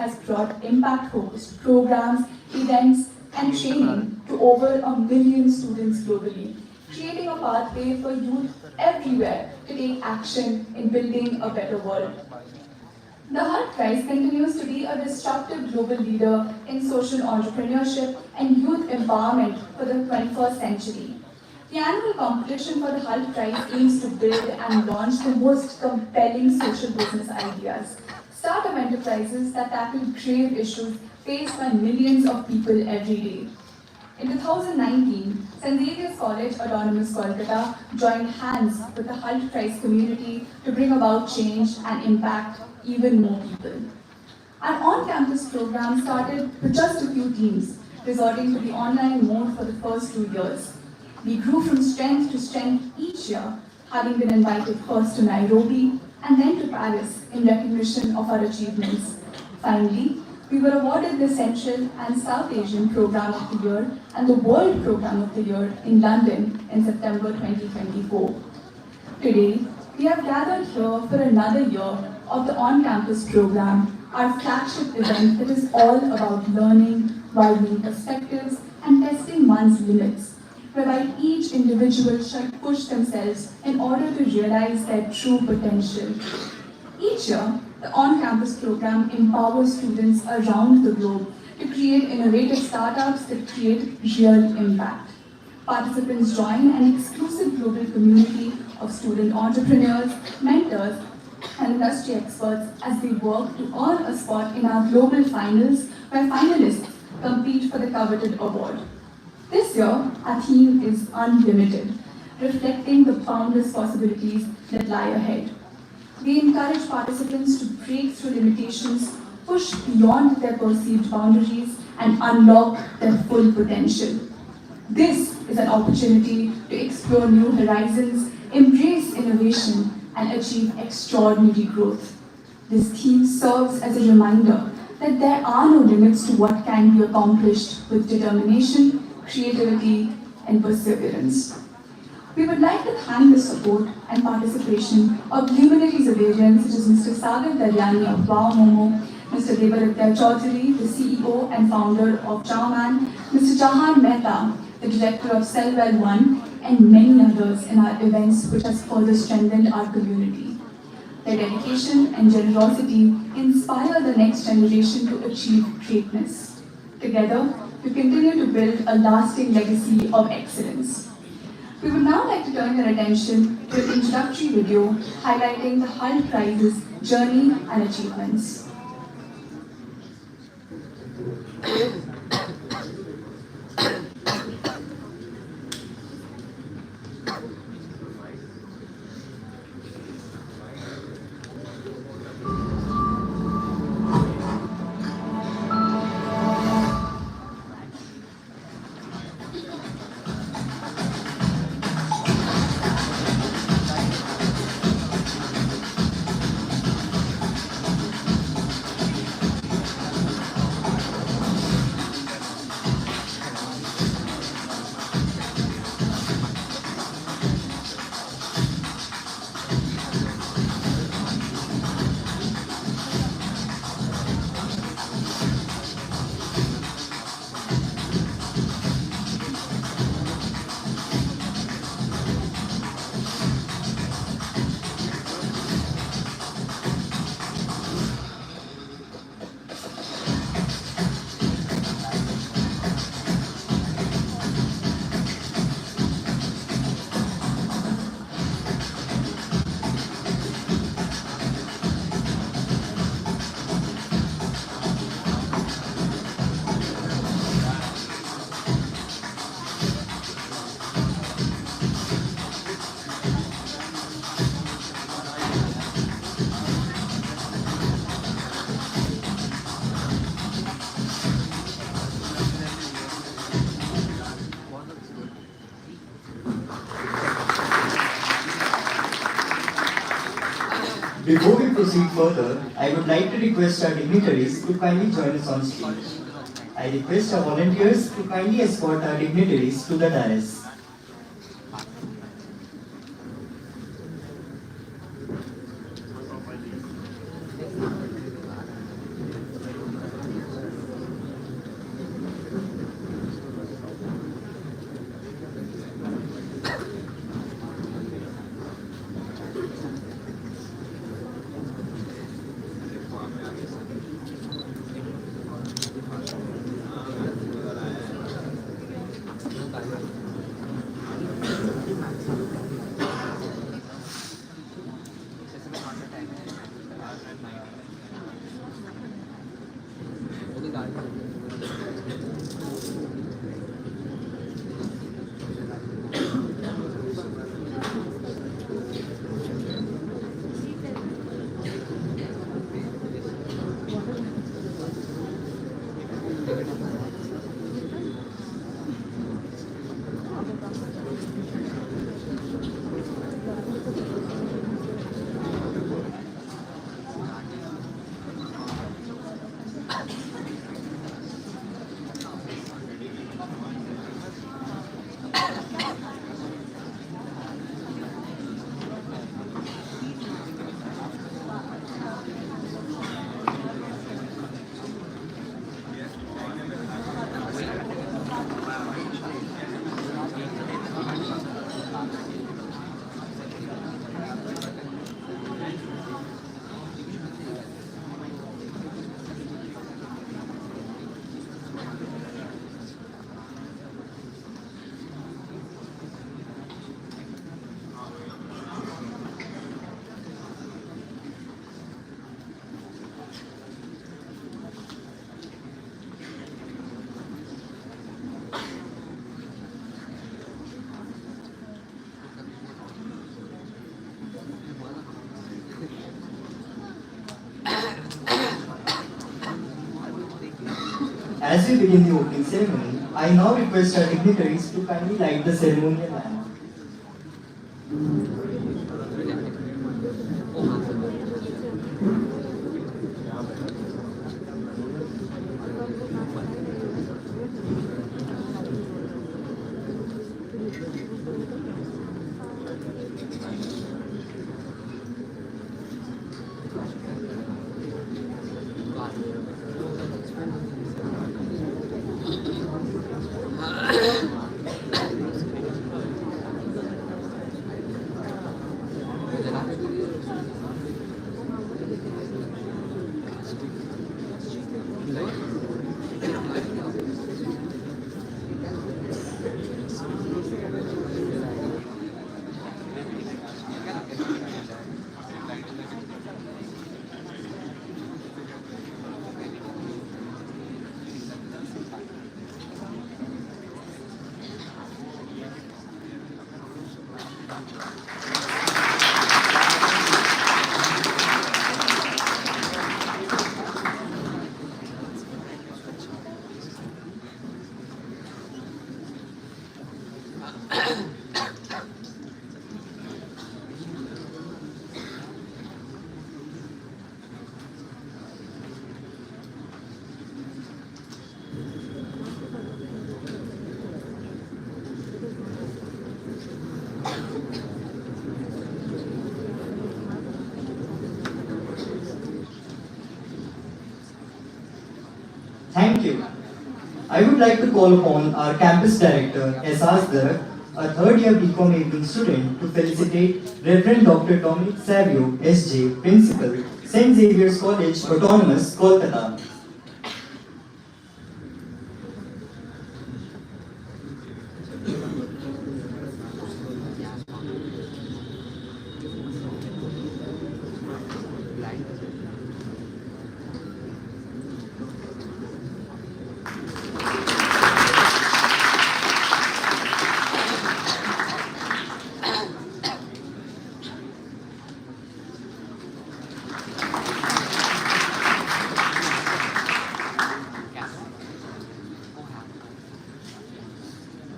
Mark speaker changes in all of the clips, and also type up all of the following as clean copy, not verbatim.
Speaker 1: has brought impact-focused programs, events, and training to over 1 million students globally, creating a pathway for youth everywhere to take action in building a better world. The Hult Prize continues to be a disruptive global leader in social entrepreneurship and youth empowerment for the 21st century. The annual competition for the Hult Prize aims to build and launch the most compelling social business ideas, startup enterprises that tackle grave issues faced by millions of people every day. In 2019, St. Xavier's College Autonomous Kolkata joined hands with the Hult Prize community to bring about change and impact even more people. Our on-campus program started with just a few teams, resorting to the online mode for the first 2 years. We grew from strength to strength each year, having been invited first to Nairobi and then to Paris in recognition of our achievements. Finally, we were awarded the Central and South Asian Program of the Year and the World Program of the Year in London in September 2024. Today, we have gathered here for another year of the on-campus program, our flagship event that is all about learning, widening perspectives, and testing one's limits, whereby each individual shall push themselves in order to realize their true potential. Each year, the on-campus program empowers students around the globe to create innovative startups that create real impact. Participants join an exclusive global community of student entrepreneurs, mentors, and industry experts as they work to earn a spot in our global finals where finalists compete for the coveted award. This year, our theme is Unlimited, reflecting the boundless possibilities that lie ahead. We encourage participants to break through limitations, push beyond their perceived boundaries, and unlock their full potential. This is an opportunity to explore new horizons, embrace innovation, and achieve extraordinary growth. This theme serves as a reminder that there are no limits to what can be accomplished with determination, creativity, and perseverance. We would like to thank the support and participation of luminaries of Xavier, such as Mr. Sagar Daryani of Wow Momo, Mr. Devaratya Chaudhary, the CEO and founder of Chowman, Mr. Jahan Mehta, the director of Cellwell One, and many others in our events which has further strengthened our community. Their dedication and generosity inspire the next generation to achieve greatness. Together, we continue to build a lasting legacy of excellence. We would now like to turn your attention to an introductory video highlighting the Hult Prize's journey and achievements.
Speaker 2: Before we proceed further, I would like to request our dignitaries to kindly join us on stage. I request our volunteers to kindly escort our dignitaries to the dais. As we begin the opening ceremony, I now request our dignitaries to kindly light the ceremonial lamp. Thank you. I would like to call upon our campus director, S.R. Darak, a third-year BCom evening student, to felicitate Reverend Dr. Dominic Xavier, S.J., Principal, St. Xavier's College, Autonomous, Kolkata.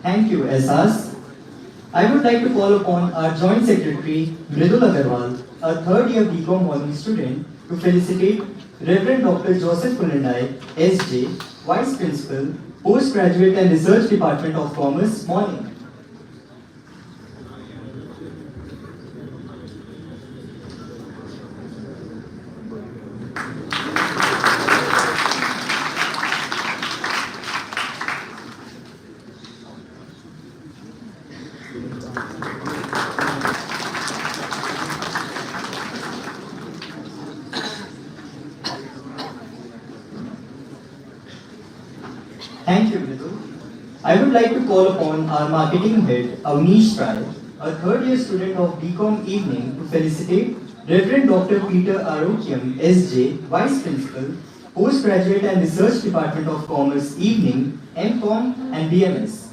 Speaker 2: Thank you, SRs. I would like to call upon our Joint Secretary, Mridul Agarwal, a third-year BCom morning student, to felicitate Reverend Dr. Joseph Kulendai, SJ, Vice Principal, Postgraduate and Research Department of Commerce, Morning. Thank you, Mridul. I would like to call upon our marketing head, Avnish Rai, a third-year student of BCom Evening, to felicitate Reverend Dr. Peter Arokiam, SJ, Vice Principal, Postgraduate and Research Department of Commerce Evening, MCom and BMS.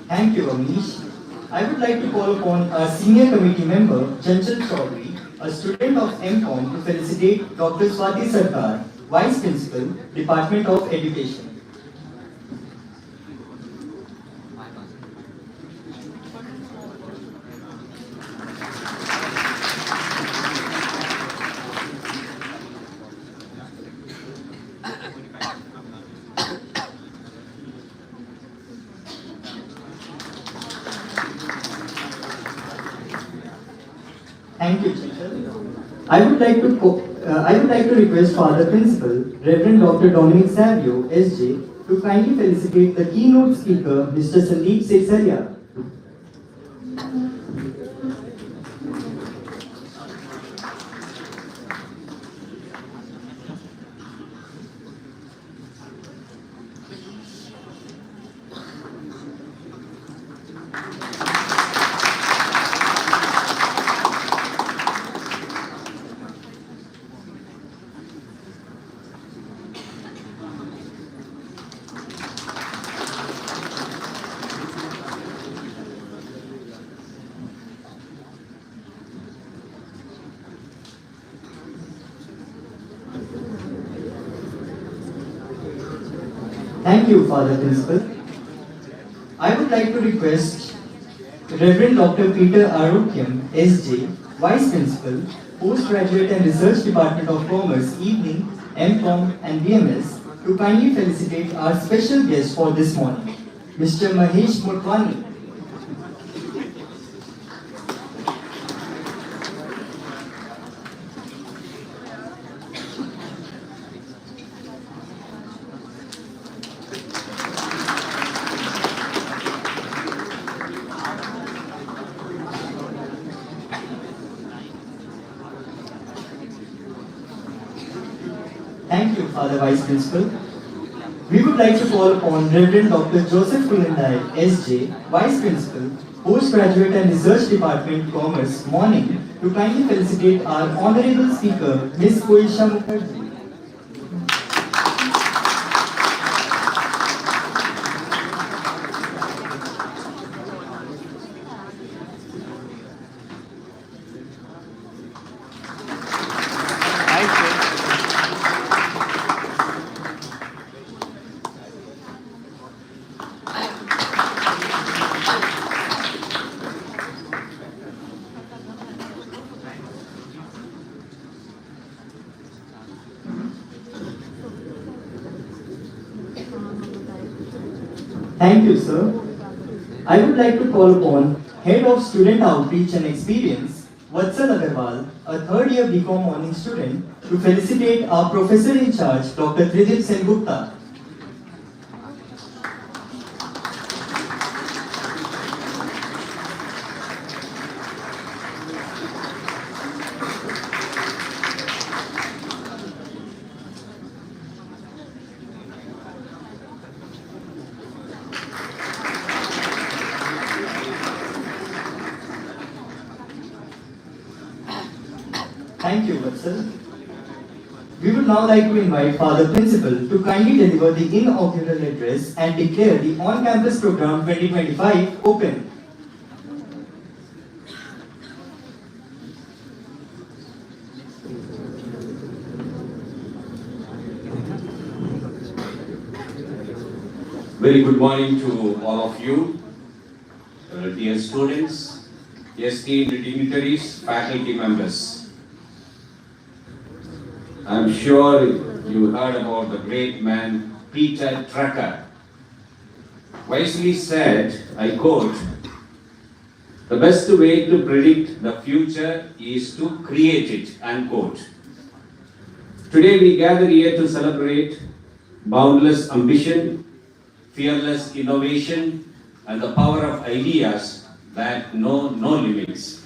Speaker 2: Thank you, Amish. I would like to call upon our senior committee member, Chanchal Chaudhary, a student of MCom, to felicitate Dr. Swati Sarkar, Vice Principal, Department of Education. Thank you, Chanchal. I would like to request Father Principal, Reverend Dr. Dominic Savio, SJ, to kindly felicitate the keynote speaker, Mr. Sandeep Seksaria. Thank you, Father Principal. I would like to request Reverend Dr. Peter Arokyam, SJ, Vice Principal, Postgraduate and Research Department of Commerce, Evening, MCOM and BMS, to kindly felicitate our special guest for this morning, Mr. Mahesh Motwani. Thank you, Father Vice Principal. We would like to call upon Reverend Dr. Joseph Kulindai, SJ, Vice Principal, Postgraduate and Research Department, Commerce, Morning, to kindly felicitate our Honorable Speaker, Ms. Koyesha Mukherjee. Thank you, sir. I would like to call upon Head of Student Outreach and Experience, Vatsal Agarwal, a third year BCom morning student, to felicitate our Professor in Charge, Dr. Tridip Sengupta. Thank you, Vatsal. We would now like to invite Father Principal to kindly deliver the inaugural address and declare the On-Campus Program 2025 open.
Speaker 3: Very good morning to all of you, dear students, esteemed dignitaries, faculty members. I'm sure you heard about the great man Peter Drucker. Wisely said, I quote, "The best way to predict the future is to create it," unquote. Today we gather here to celebrate boundless ambition, fearless innovation, and the power of ideas that know no limits.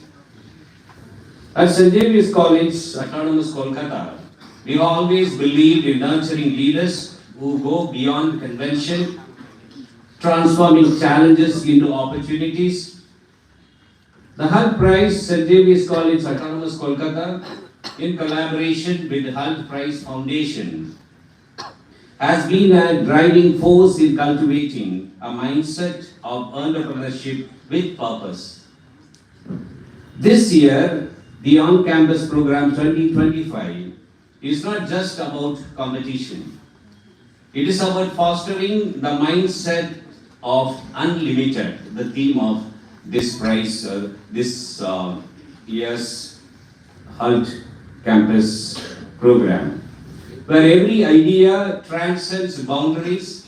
Speaker 3: At St. Xavier's College, Autonomous Kolkata, we have always believed in nurturing leaders who go beyond convention, transforming challenges into opportunities. The Hult Prize, St. Xavier's College, Autonomous Kolkata, in collaboration with the Hult Prize Foundation, has been a driving force in cultivating a mindset of entrepreneurship with purpose. This year, the On-Campus Program 2025 is not just about competition. It is about fostering the mindset of unlimited, the theme of this prize, this year's Hult Campus Program, where every idea transcends boundaries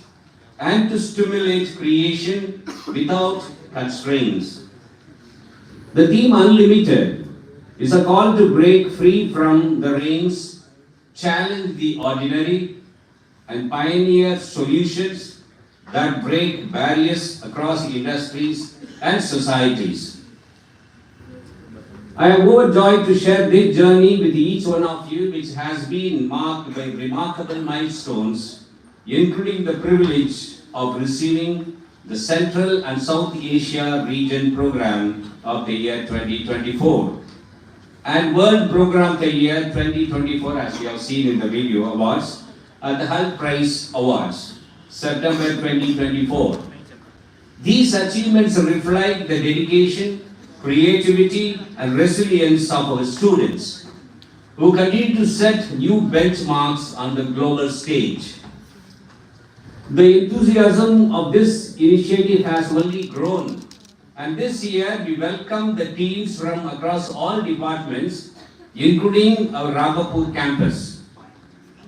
Speaker 3: and to stimulate creation without constraints. The theme Unlimited is a call to break free from the reins, challenge the ordinary, and pioneer solutions that break barriers across industries and societies. I am overjoyed to share this journey with each one of you, which has been marked by remarkable milestones, including the privilege of receiving the Central and South Asia Region Program of the year 2024 and World Program of the year 2024, as you have seen in the video awards, at the Hult Prize Awards, September 2024. These achievements reflect the dedication, creativity, and resilience of our students, who continue to set new benchmarks on the global stage. The enthusiasm of this initiative has only grown, and this year we welcome the teams from across all departments, including our Raghabpur campus.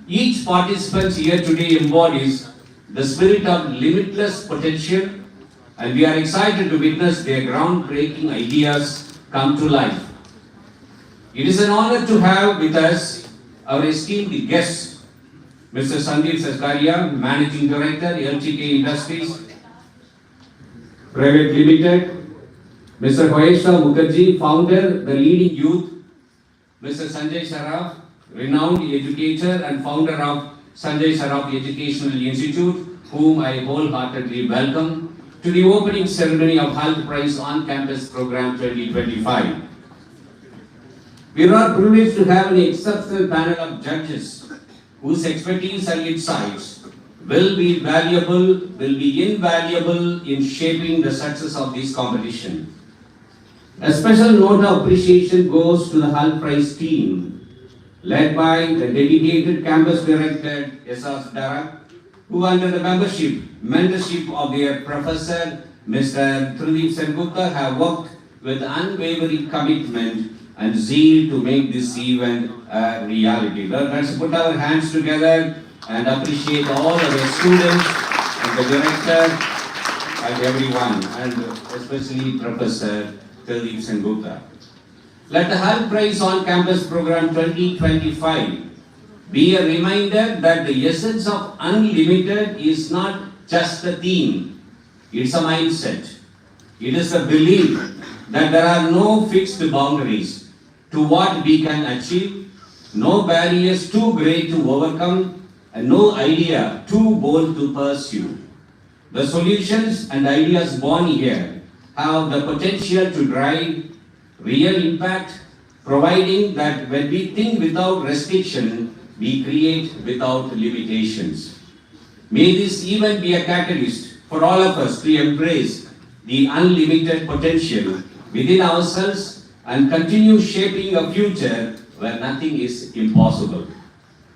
Speaker 3: Each participant here today embodies the spirit of limitless potential, and we are excited to witness their groundbreaking ideas come to life. It is an honor to have with us our esteemed guest, Mr. Sandeep Saskaria, Managing Director, LTK Industries Private Limited, Mr. Koyesha Mukherjee, Founder, the Leading Youth, Mr. Sanjay Saraf, renowned educator and founder of Sanjay Saraf Educational Institute, whom I wholeheartedly welcome to the opening ceremony of Hult Prize OnCampus Program 2025. We are privileged to have an exceptional panel of judges whose expertise and insights will be invaluable in shaping the success of this competition. A special note of appreciation goes to the Hult Prize team, led by the dedicated campus director, S.R. Darak, who under the mentorship of their professor, Mr. Tridip Sengupta, have worked with unwavering commitment and zeal to make this event a reality. Let's put our hands together and appreciate all of the students and the director and everyone, and especially Professor Tridip Sengupta. Let the Hult Prize OnCampus Program 2025 be a reminder that the essence of unlimited is not just a theme, it's a mindset. It is a belief that there are no fixed boundaries to what we can achieve, no barriers too great to overcome, and no idea too bold to pursue. The solutions and ideas born here have the potential to drive real impact, providing that when we think without restriction, we create without limitations. May this event be a catalyst for all of us to embrace the unlimited potential within ourselves and continue shaping a future where nothing is impossible.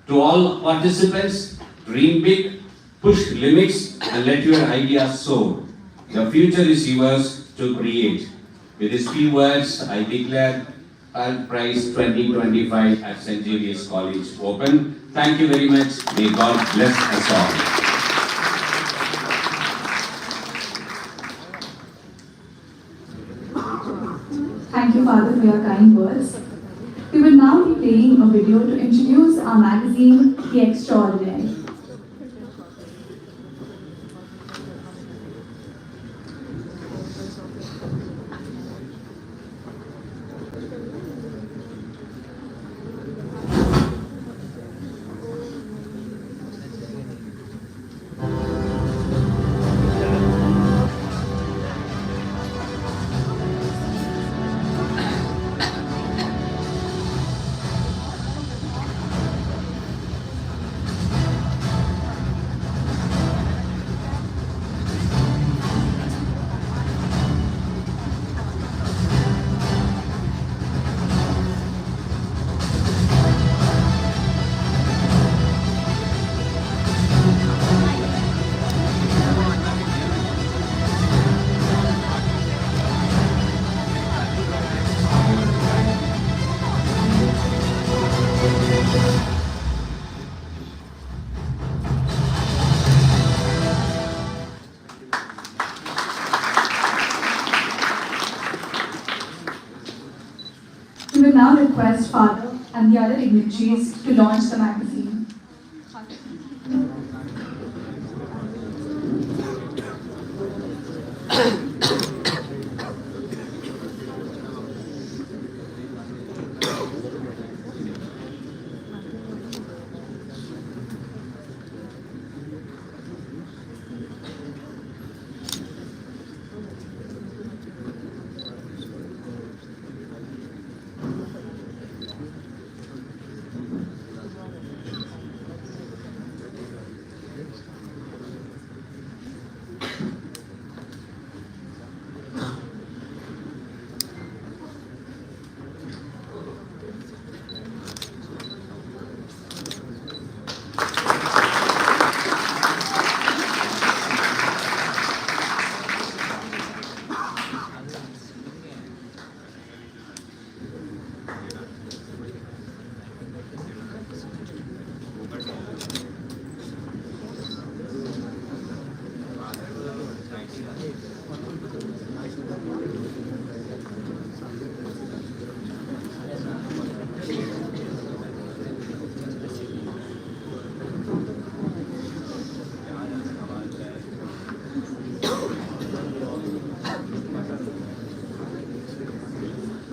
Speaker 3: To all participants, dream big, push limits, and let your ideas soar. The future is yours to create. With these few words, I declare Hult Prize 2025 at St. Xavier's College open. Thank you very much. May God bless us all.
Speaker 1: Thank you, Father, for your kind words. We will now be playing a video to introduce our magazine, The Extraordinary. We will now request Father and the other dignitaries to launch the magazine.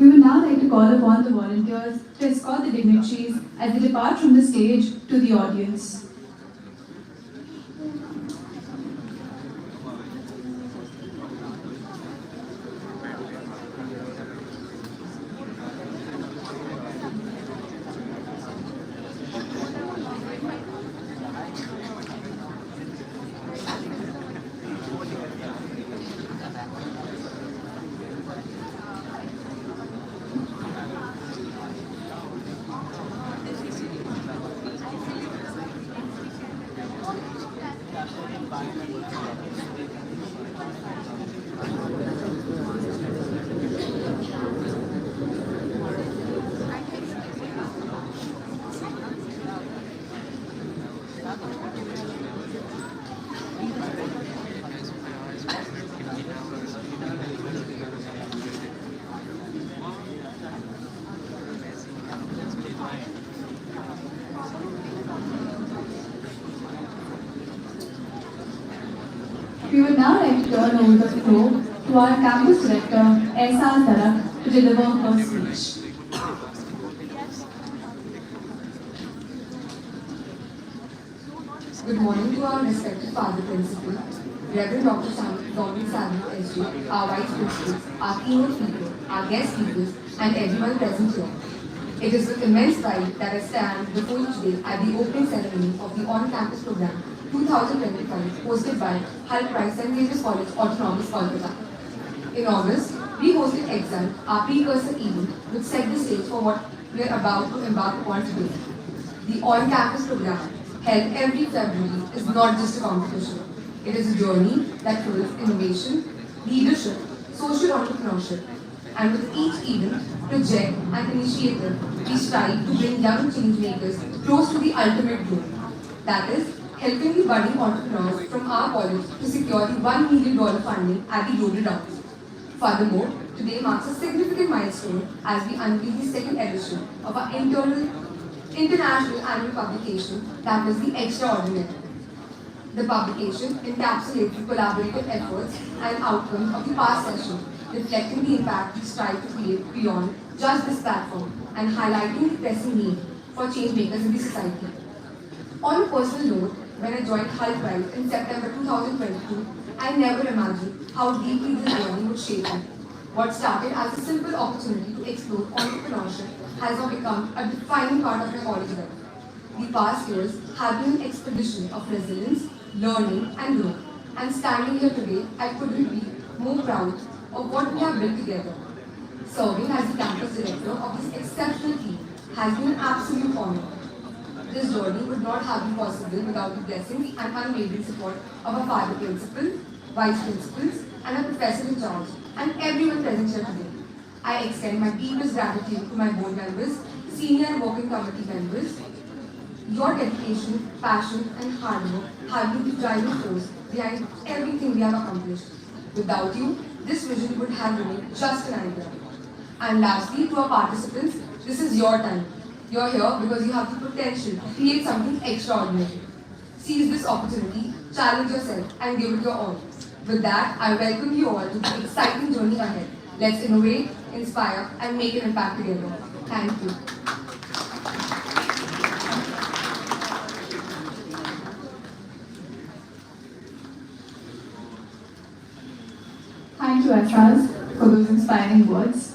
Speaker 1: We would now like to call upon the volunteers to escort the dignitaries as they depart from the stage to the audience. We would now like to turn over the floor to our campus director, Tarak, to deliver her speech.
Speaker 4: Good morning to our respected Father Principal, Reverend Dr. Xavier, SG, our Vice Principals, our keynote speaker, our guest speakers, and everyone present here. It is with immense pride that I stand before you today at the opening ceremony of the On-Campus Program 2025, hosted by Hult Prize OnCampus Program, Autonomous Kolkata. In August, we hosted Exam, our precursor event, which set the stage for what we are about to embark upon today. The On-Campus Program, held every February, is not just a competition. It is a journey that fuels innovation, leadership, social entrepreneurship. And with each event, project, and initiative, we strive to bring young changemakers close to the ultimate goal. That is, helping the budding entrepreneurs from our college to secure the $1 million funding at the global round. Furthermore, today marks a significant milestone as we unveil the second edition of our international annual publication, that is the Extraordinary. The publication encapsulates the collaborative efforts and outcomes of the past session, reflecting the impact we strive to create beyond just this platform and highlighting the pressing need for change makers in the society. On a personal note, when I joined Hult Prize in September 2022, I never imagined how deeply this journey would shape me. What started as a simple opportunity to explore entrepreneurship has now become a defining part of my college life. The past years have been an expedition of resilience, learning, and growth. And standing here today, I couldn't be more proud of what we have built together. Serving as the campus director of this exceptional team has been an absolute honor. This journey would not have been possible without the blessings and unwavering support of our father principal, vice principals, and our professor in charge, and everyone present here today. I extend my deepest gratitude to my board members, senior and working committee members. Your dedication, passion, and hard work have been the driving force behind everything we have accomplished. Without you, this vision would have remained just an idea. And lastly, to our participants, this is your time. You're here because you have the potential to create something extraordinary. Seize this opportunity, challenge yourself, and give it your all. With that, I welcome you all to the exciting journey ahead. Let's innovate, inspire, and make an impact together. Thank you.
Speaker 1: Thank you, Asaz, for those inspiring words.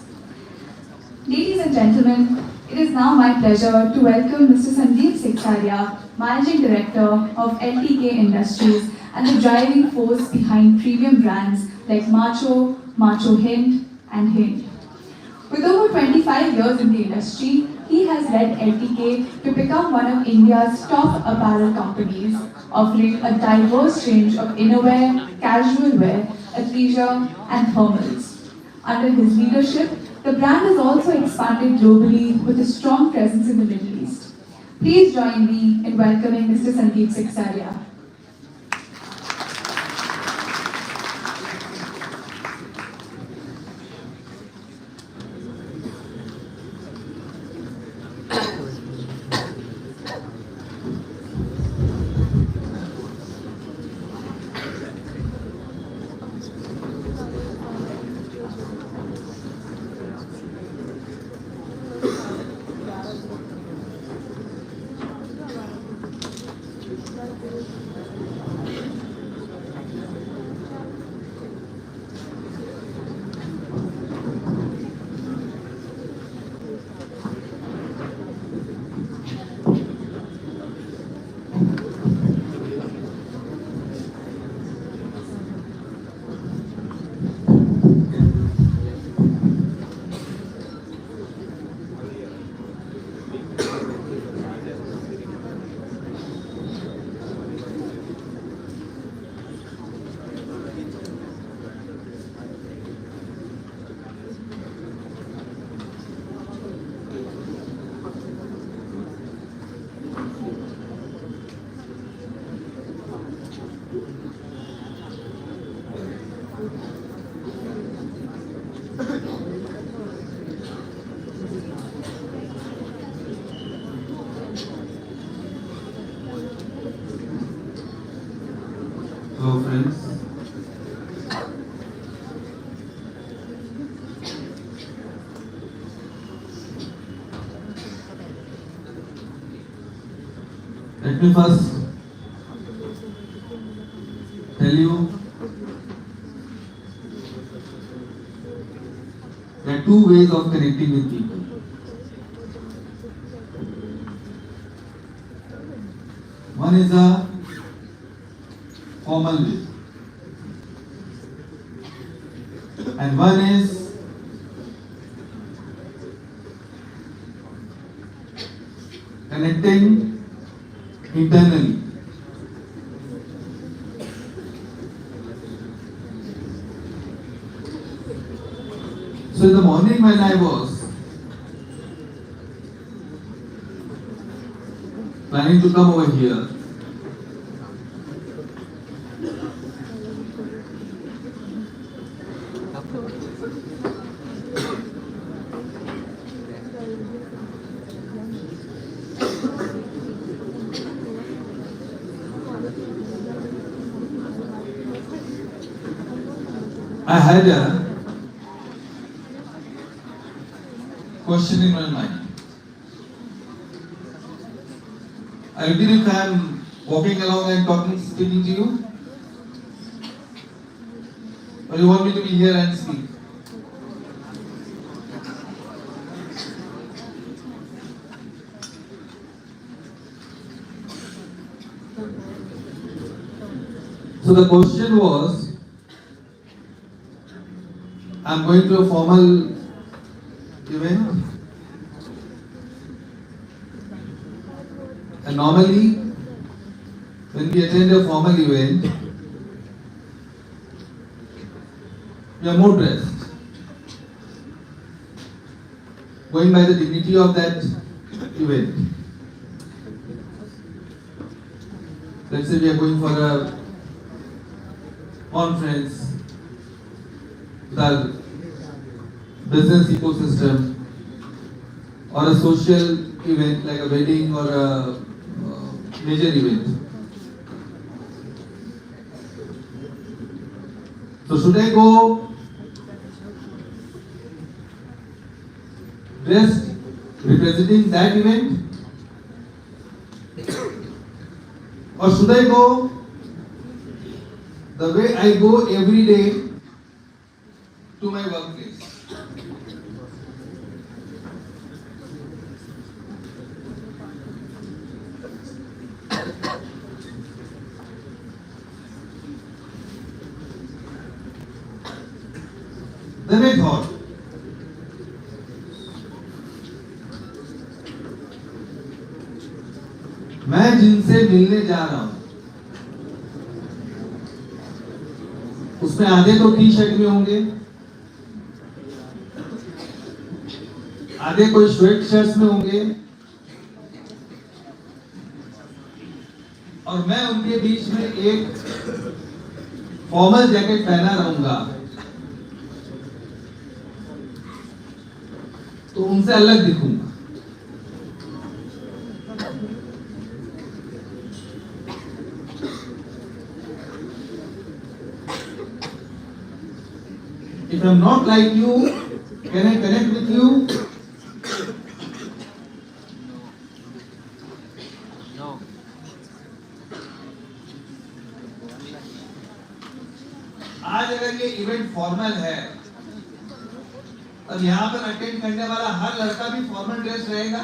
Speaker 1: Ladies and gentlemen, it is now my pleasure to welcome Mr. Sandeep Siksaria, Managing Director of LTK Industries and the driving force behind premium brands like Macho, Macho Hint, and Hint. With over 25 years in the industry, he has led LTK to become one of India's top apparel companies, offering a diverse range of innerwear, casual wear, athleisure, and thermals. Under his leadership, The brand has also expanded globally with a strong presence in the Middle East. Please join me in welcoming Mr. Sandeep Xavier.
Speaker 5: Hello friends. Let me first tell you there are two ways of connecting with people. One is a formal way, and one is connecting internally. So in the morning when I was planning to come over here, I had a question in my mind. I repeat, if I am walking along and talking, speaking to you, or you want me to be here and speak? So the question was, I'm going to a formal event, and normally when we attend a formal event, we are more dressed, going by the dignity of that event. Let's say we are going for a conference with our business ecosystem, or a social event like a wedding or a major event. So should I go dressed representing that event, or should I go the way I go every day to my workplace? Then I thought, मैं जिनसे मिलने जा रहा हूं उसमें आधे तो T shirt में होंगे, आधे कोई स्वेट शर्ट्स में होंगे और मैं उनके बीच में एक फॉर्मल जैकेट पहना रहूंगा, तो उनसे अलग दिखूंगा। If I'm not like you, can I connect with you? आज अगर ये इवेंट फॉर्मल है, अब यहाँ पर अटेंड करने वाला हर लड़का भी फॉर्मल ड्रेस रहेगा।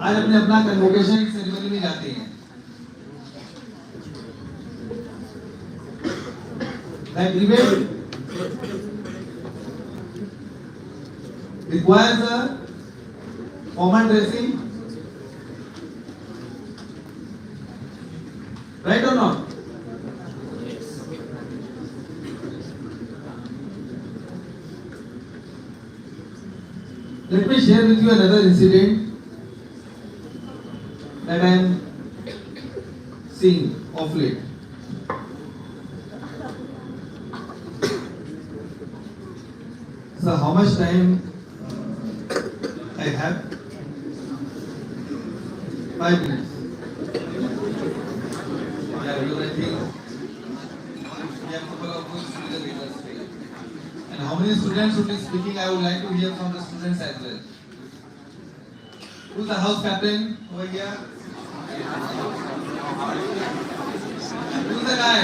Speaker 5: आज अपने अपना कन्वोकेशन सेरेमनी में जाते हैं। That event requires a formal dressing, right or not? Let me share with you another incident that I am seeing of late. So how much time I have? 5 minutes. Yeah, because I think we have couple of good students in us today. And how many students will be speaking? I would like to hear from the students as well. Who's the house captain over here? Who's the guy?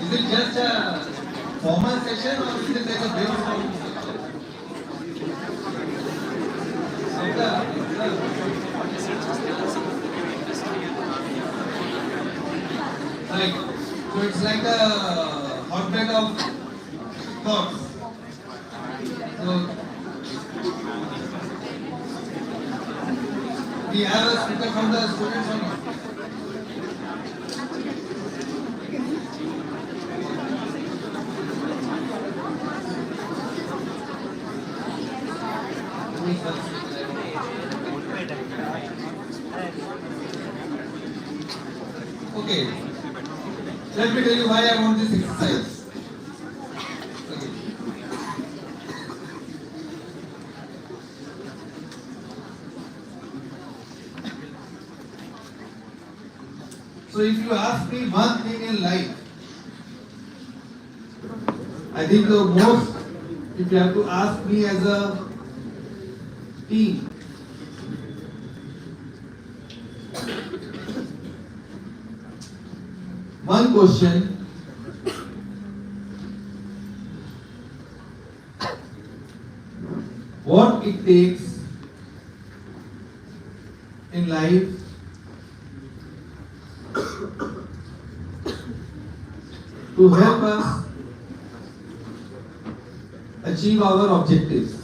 Speaker 5: Is it just a formal session or is it like a brainstorming session? Right. So it's like a hotbed of thoughts. So we have a speaker from the students or not? Okay, let me tell you why I want this exercise. Okay. So if you ask me one thing in life, I think the most, if you have to ask me as a team, one question, what it takes in life to help us achieve our objectives.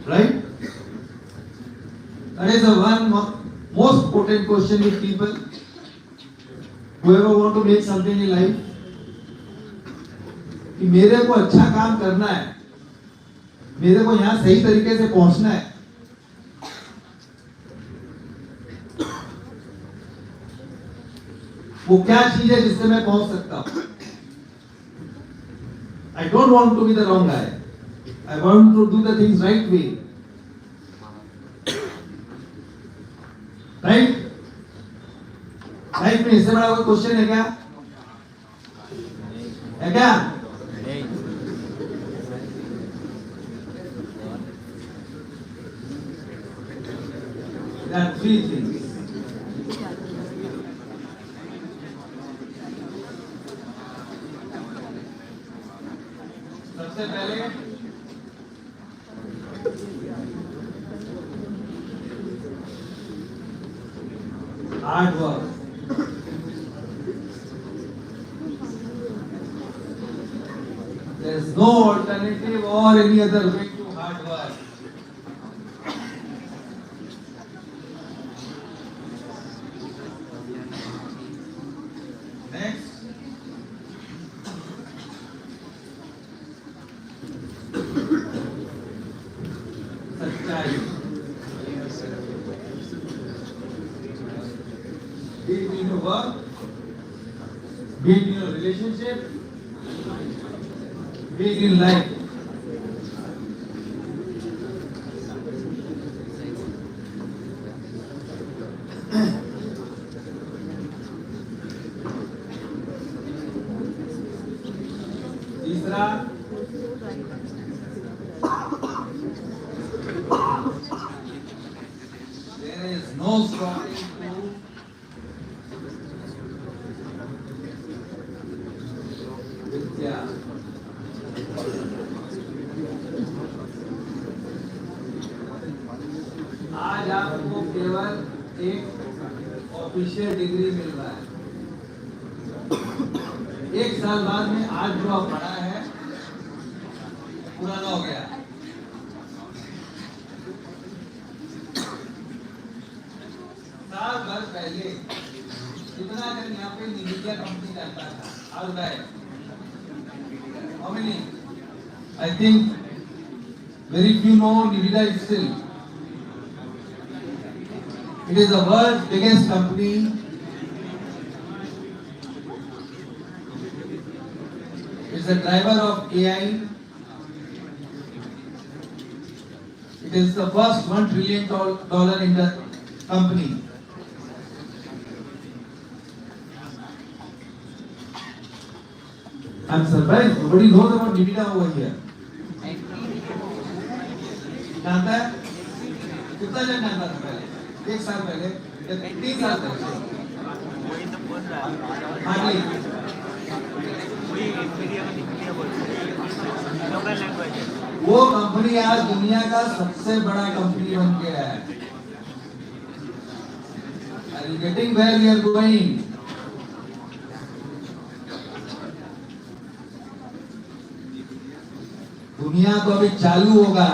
Speaker 5: Right? That is the one most potent question with people. Whoever want to make something in life, कि मेरे को अच्छा काम करना है, मेरे को यहाँ सही तरीके से पहुंचना है, वो क्या चीज है जिससे मैं पहुंच सकता हूं? I don't want to be the wrong guy. I want to do the things right way. Right? Life में इससे बड़ा कोई क्वेश्चन है क्या? है क्या? There are three things. सबसे पहले hard work. There is no alternative or any other way to hard सच्चाई, be it in your work, be it in your relationship, be it in life. तीसरा, there is no stopping to विद्या। आज आपको केवल एक official degree मिल रहा है, एक साल बाद में आज जो आप पढ़ा है पुराना हो गया। साल भर पहले कितना अगर यहाँ पे निविदा कंपनी करता था, आज है how many? I think very few know Nivida is still. It is the world's biggest company. It's the driver of AI. It is the first $1 trillion in the company. I'm surprised nobody knows about Nivida over here. जानता है? कितना जन जानता था पहले? एक साल पहले, या 3 साल पहले? Hardly. वो कंपनी आज दुनिया का सबसे बड़ा कंपनी बन गया है। Are you getting where we are going? दुनिया तो अभी चालू होगा।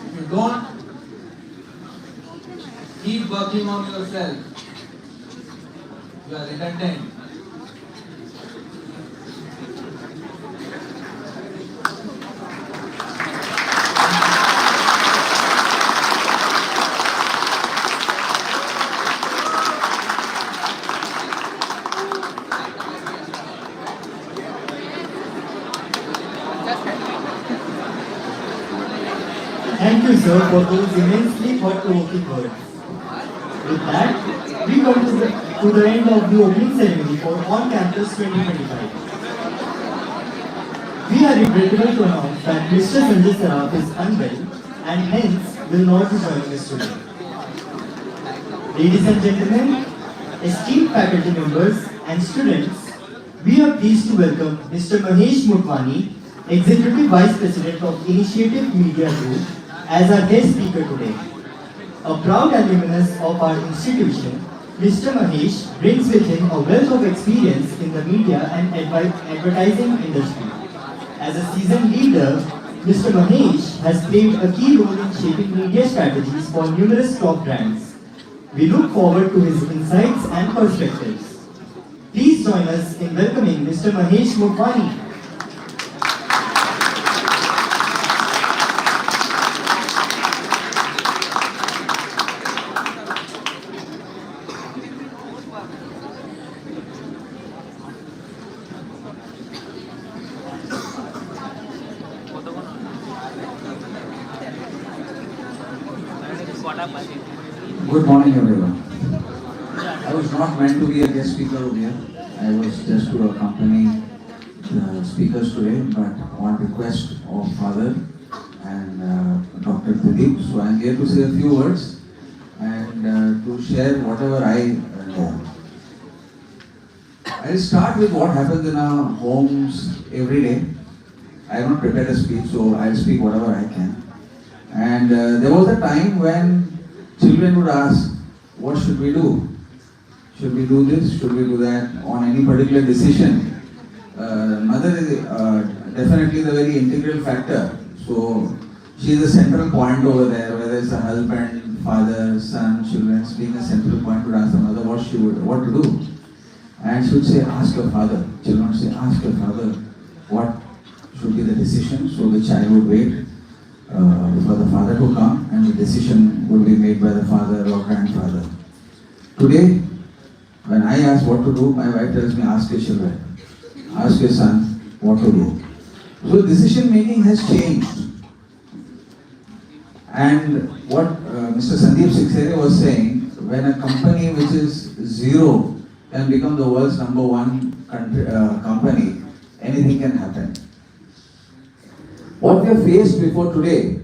Speaker 5: If you don't keep working on yourself, you are redundant.
Speaker 2: Thank you, sir, for those immensely thought-provoking words. With that, we come to the end of the opening ceremony for OnCampus 2025. We are regrettable to announce that Mr. Sanjay Saraf is unwell and hence will not be joining us today. Ladies and gentlemen, esteemed faculty members and students, we are pleased to welcome Mr. Mahesh Motwani, Executive Vice President of Initiative Media Group, as our guest speaker today. A proud alumnus of our institution, Mr. Mahesh brings with him a wealth of experience in the media and advertising industry. As a seasoned leader, Mr. Mahesh has played a key role in shaping media strategies for numerous top brands. We look forward to his insights and perspectives. Please join us in welcoming Mr. Mahesh Motwani.
Speaker 6: Good morning, everyone. I was not meant to be a guest speaker over here. I was just to accompany the speakers today, but on request of Father and Dr. Pradeep, so I am here to say a few words and to share whatever I know. I'll start with what happens in our homes every day. I have not prepared a speech, so I'll speak whatever I can. And there was a time when children would ask, what should we do? Should we do this? Should we do that? On any particular decision. Mother is definitely the very integral factor. So she is a central point over there, whether it's a husband, father, son, children, being a central point would ask the mother what to do. And she would say, ask your father. Children would say, ask your father. what should be the decision. So the child would wait for the father to come, and the decision would be made by the father or grandfather. Today, when I ask what to do, my wife tells me, ask your children, ask your son what to do. So decision making has changed. And what Mr. Sandeep Xavier was saying, when a company which is zero can become the world's number one company, anything can happen. What we are faced before today,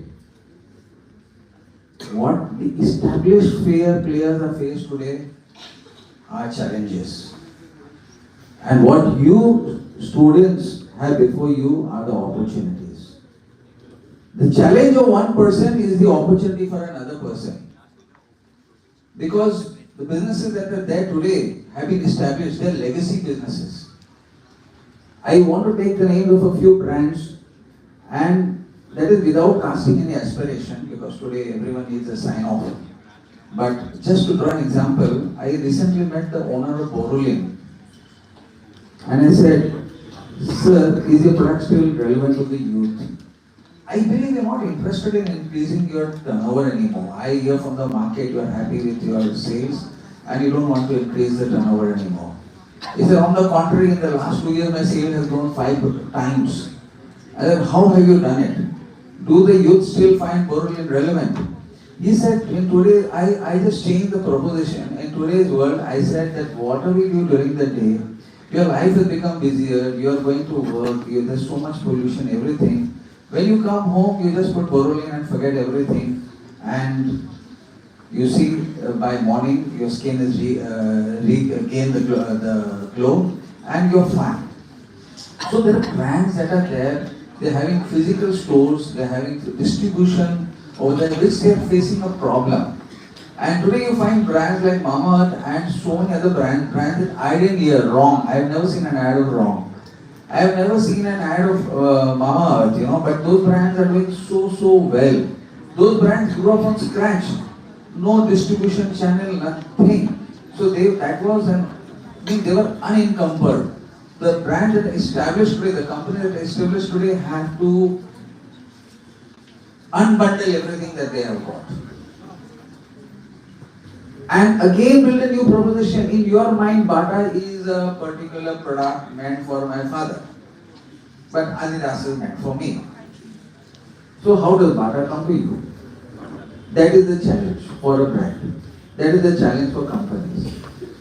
Speaker 6: what the established players are faced today are challenges. And what you students have before you are the opportunities. The challenge of one person is the opportunity for another person. Because the businesses that are there today have been established, they are legacy businesses. I want to take the names of a few brands, and that is without casting any aspiration, because today everyone needs a sign off. But just to draw an example, I recently met the owner of Borolin, and I said, "Sir, is your product still relevant to the youth?" I believe you're not interested in increasing your turnover anymore. I hear from the market you are happy with your sales and you don't want to increase the turnover anymore. He said, on the contrary, in the last 2 years my sale has grown 5 times. I said, how have you done it? Do the youth still find Borolin relevant? He said, in today, I just changed the proposition. In today's world, I said that whatever you do during the day, your life has become busier, you are going to work, there's so much pollution, everything. When you come home, you just put Borolin and forget everything, and you see by morning your skin is regained the glow, and you're fine. So there are brands that are there. They're having physical stores. They're having distribution over there, which they are facing a problem. And today you find brands like Mama and so many other brands that I didn't hear. Wrong. I have never seen an ad of Wrong. I have never seen an ad of Mama Earth, but those brands are doing so well. Those brands grew up from scratch. No distribution channel, nothing. So they were unencumbered. The brand that established today, the company that established today had to unbundle everything that they have got. And again build a new proposition. In your mind, Bata is a particular product meant for my father. But Adidas is meant for me. So how does Bata come to you? That is the challenge for a brand. That is the challenge for companies.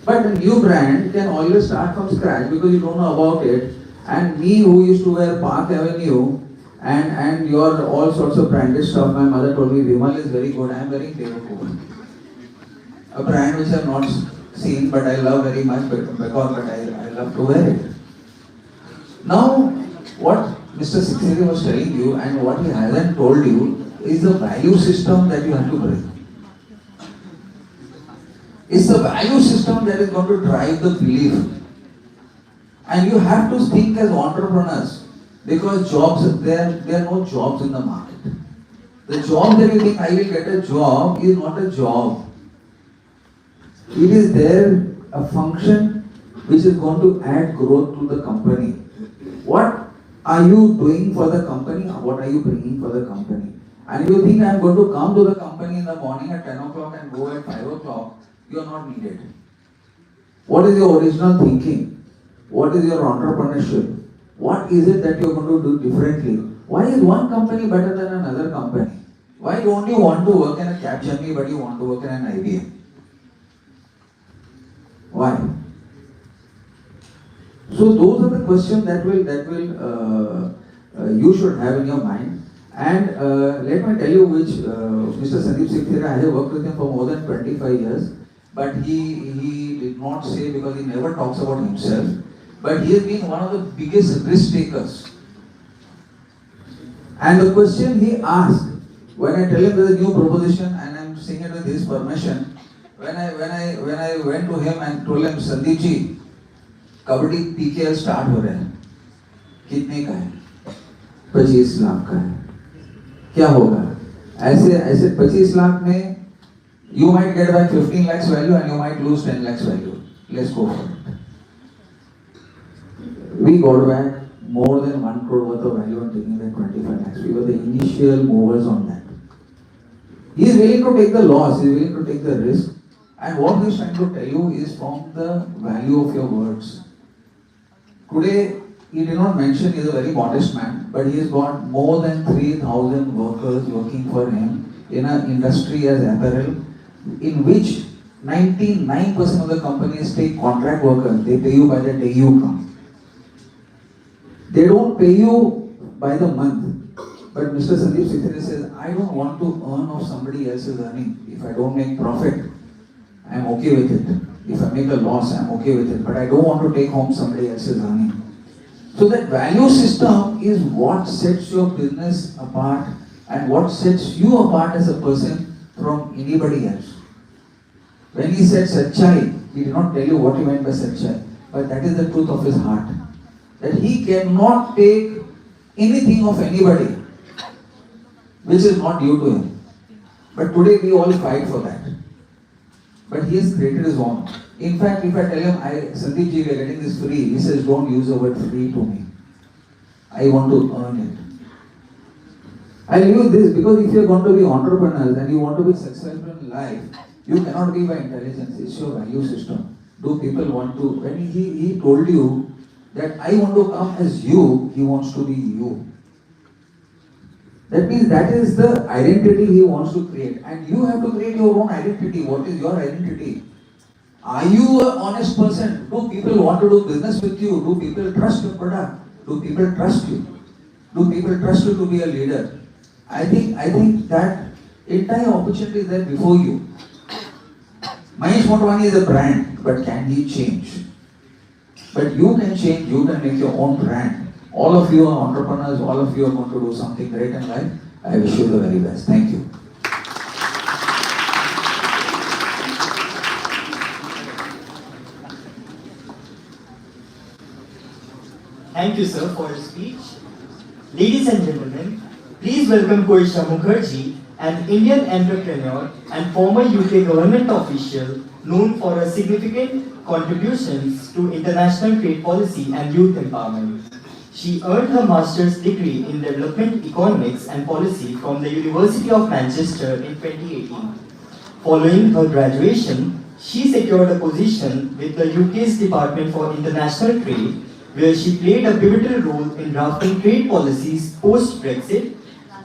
Speaker 6: But a new brand can always start from scratch because you don't know about it. And me who used to wear Park Avenue and your all sorts of branded stuff, my mother told me Vimal is very good, I am wearing Devakur. A brand which I have not seen but I love very much because I love to wear it. Now, what Mr. Xavier was telling you and what he hasn't told you is the value system that you have to bring. It's the value system that is going to drive the belief. And you have to think as entrepreneurs because jobs, there are no jobs in the market. The job that you think I will get a job is not a job. It is there a function which is going to add growth to the company. What are you doing for the company? What are you bringing for the company? And if you think I am going to come to the company in the morning at 10 o'clock and go at 5 o'clock, you are not needed. What is your original thinking? What is your entrepreneurship? What is it that you are going to do differently? Why is one company better than another company? Why don't you want to work in a Capgemini but you want to work in an IBM? Why? So those are the questions that you should have in your mind. And let me tell you which Mr. Sandeep Xavier, I have worked with him for more than 25 years, but he did not say because he never talks about himself, but he has been one of the biggest risk takers. And the question he asked, when I tell him there's a new proposition and I'm saying it with his permission, when I went to him and told him, Sandeep ji, kabaddi PKL start हो रहा है, कितने का है? 25 लाख का है. क्या होगा? ऐसे 25 लाख में you might get back 15 lakhs value and you might lose 10 lakhs value. Let's go for it. We got back more than 1 crore worth of value on taking that 25 lakhs. We were the initial movers on that. He is willing to take the loss, he is willing to take the risk. And what he is trying to tell you is from the value of your words. Today, he did not mention he is a very modest man, but he has got more than 3,000 workers working for him in an industry as apparel, in which 99% of the companies take contract workers. They pay you by the day you come. They don't pay you by the month. But Mr. Sandeep Sikhere says, I don't want to earn off somebody else's earning. If I don't make profit, I'm okay with it. If I make a loss, I'm okay with it. But I don't want to take home somebody else's earning. So that value system is what sets your business apart and what sets you apart as a person from anybody else. When he said Sachai, he did not tell you what he meant by Sachai. But that is the truth of his heart. That he cannot take anything of anybody which is not due to him. But today we all fight for that. But he has created his own. In fact, if I tell him, Sandeep ji, we are getting this free, he says, don't use the word free to me. I want to earn it. I'll use this because if you are going to be entrepreneurs and you want to be successful in life, you cannot be by intelligence. It's your value system. Do people want to, when he told you that I want to come as you, he wants to be you. That means that is the identity he wants to create. And you have to create your own identity. What is your identity? Are you an honest person? Do people want to do business with you? Do people trust your product? Do people trust you? Do people trust you to be a leader? I think that entire opportunity is there before you. Mahesh Motwani is a brand, but can he change? But you can change, you can make your own brand. All of you are entrepreneurs, all of you are going to do something great in life. I wish you the very best. Thank you.
Speaker 2: Thank you, sir, for your speech. Ladies and gentlemen, please welcome Koyesha Mukherjee, an Indian entrepreneur and former UK government official known for her significant contributions to international trade policy and youth empowerment. She earned her master's degree in development economics and policy from the University of Manchester in 2018. Following her graduation, she secured a position with the UK's Department for International Trade, where she played a pivotal role in drafting trade policies post-Brexit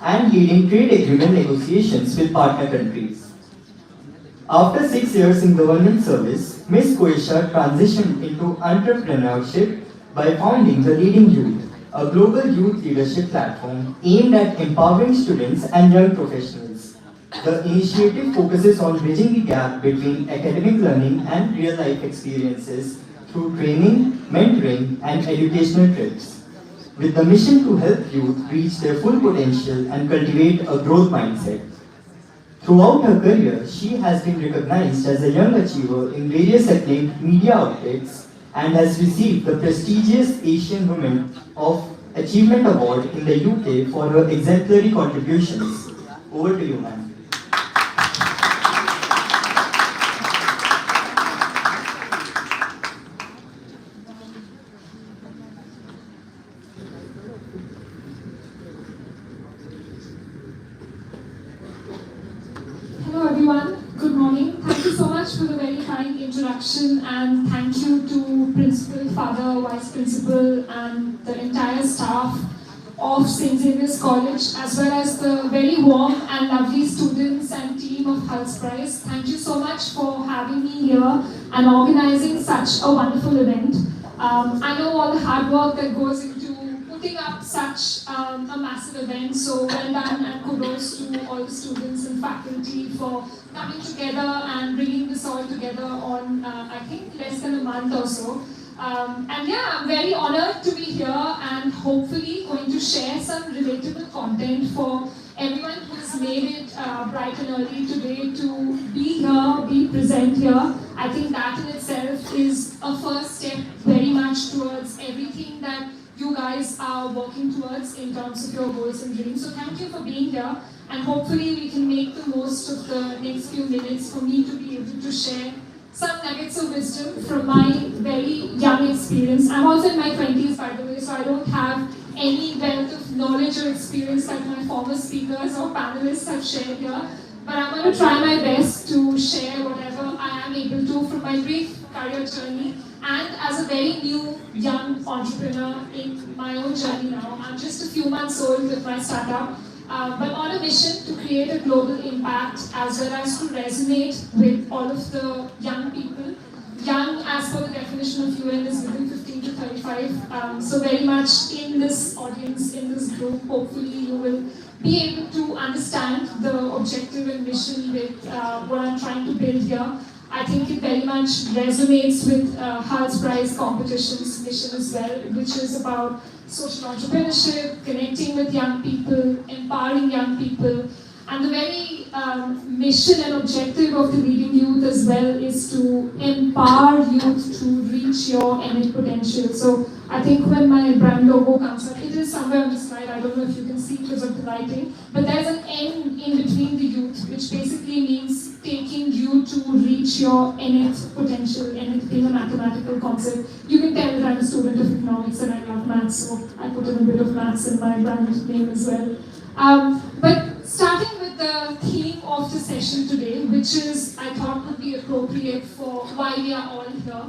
Speaker 2: and leading trade agreement negotiations with partner countries. After 6 years in government service, Ms. Koyesha transitioned into entrepreneurship by founding the Leading Youth, a global youth leadership platform aimed at empowering students and young professionals. The initiative focuses on bridging the gap between academic learning and real-life experiences through training, mentoring, and educational trips, with the mission to help youth reach their full potential and cultivate a growth mindset. Throughout her career, she has been recognized as a young achiever in various acclaimed media outlets and has received the prestigious Asian Women of Achievement Award in the UK for her exemplary contributions. Over to you, ma'am.
Speaker 7: Hello everyone, good morning. Thank you so much for the very kind introduction and thank you to Principal, Father, Vice Principal and the entire staff of St. Xavier's College as well as the very warm and lovely students and team of Hult Prize. Thank you so much for having me here and organizing such a wonderful event. I know all the hard work that goes into putting up such a massive event, so well done and kudos to all the students and faculty for coming together and bringing this all together on I think less than a month or so. And yeah, I'm very honored to be here and hopefully going to share some relatable content for everyone who's made it bright and early today to be here, be present here. I think that in itself is a first step very much towards everything that you guys are working towards in terms of your goals and dreams. So thank you for being here and hopefully we can make the most of the next few minutes for me to be able to share some nuggets of wisdom from my very young experience. I'm also in my 20s, by the way, so I don't have any wealth of knowledge or experience like my former speakers or panelists have shared here. But I'm going to try my best to share whatever I am able to from my brief career journey and as a very new young entrepreneur in my own journey now. I'm just a few months old with my startup, but on a mission to create a global impact as well as to resonate with all of the young people. Young, as per the definition of UN, is within 15 to 35. So very much in this audience, in this group, hopefully you will be able to understand the objective and mission with what I'm trying to build here. I think it very much resonates with Hult Prize competition's mission as well, which is about social entrepreneurship, connecting with young people, empowering young people, and the very mission and objective of the Leading Youth as well is to empower youth to reach your innate potential. So I think when my brand logo comes up, it is somewhere on the slide, I don't know if you can see because of the lighting, but there's an N in between the youth, which basically means taking you to reach your innate potential, innate being a mathematical concept. You can tell that I'm a student of economics and I love maths, so I put in a bit of maths in my brand name as well. But starting with the theme of the session today, which is, I thought would be appropriate for why we are all here.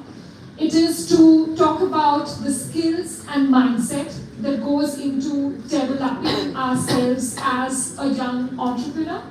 Speaker 7: It is to talk about the skills and mindset that goes into developing ourselves as a young entrepreneur.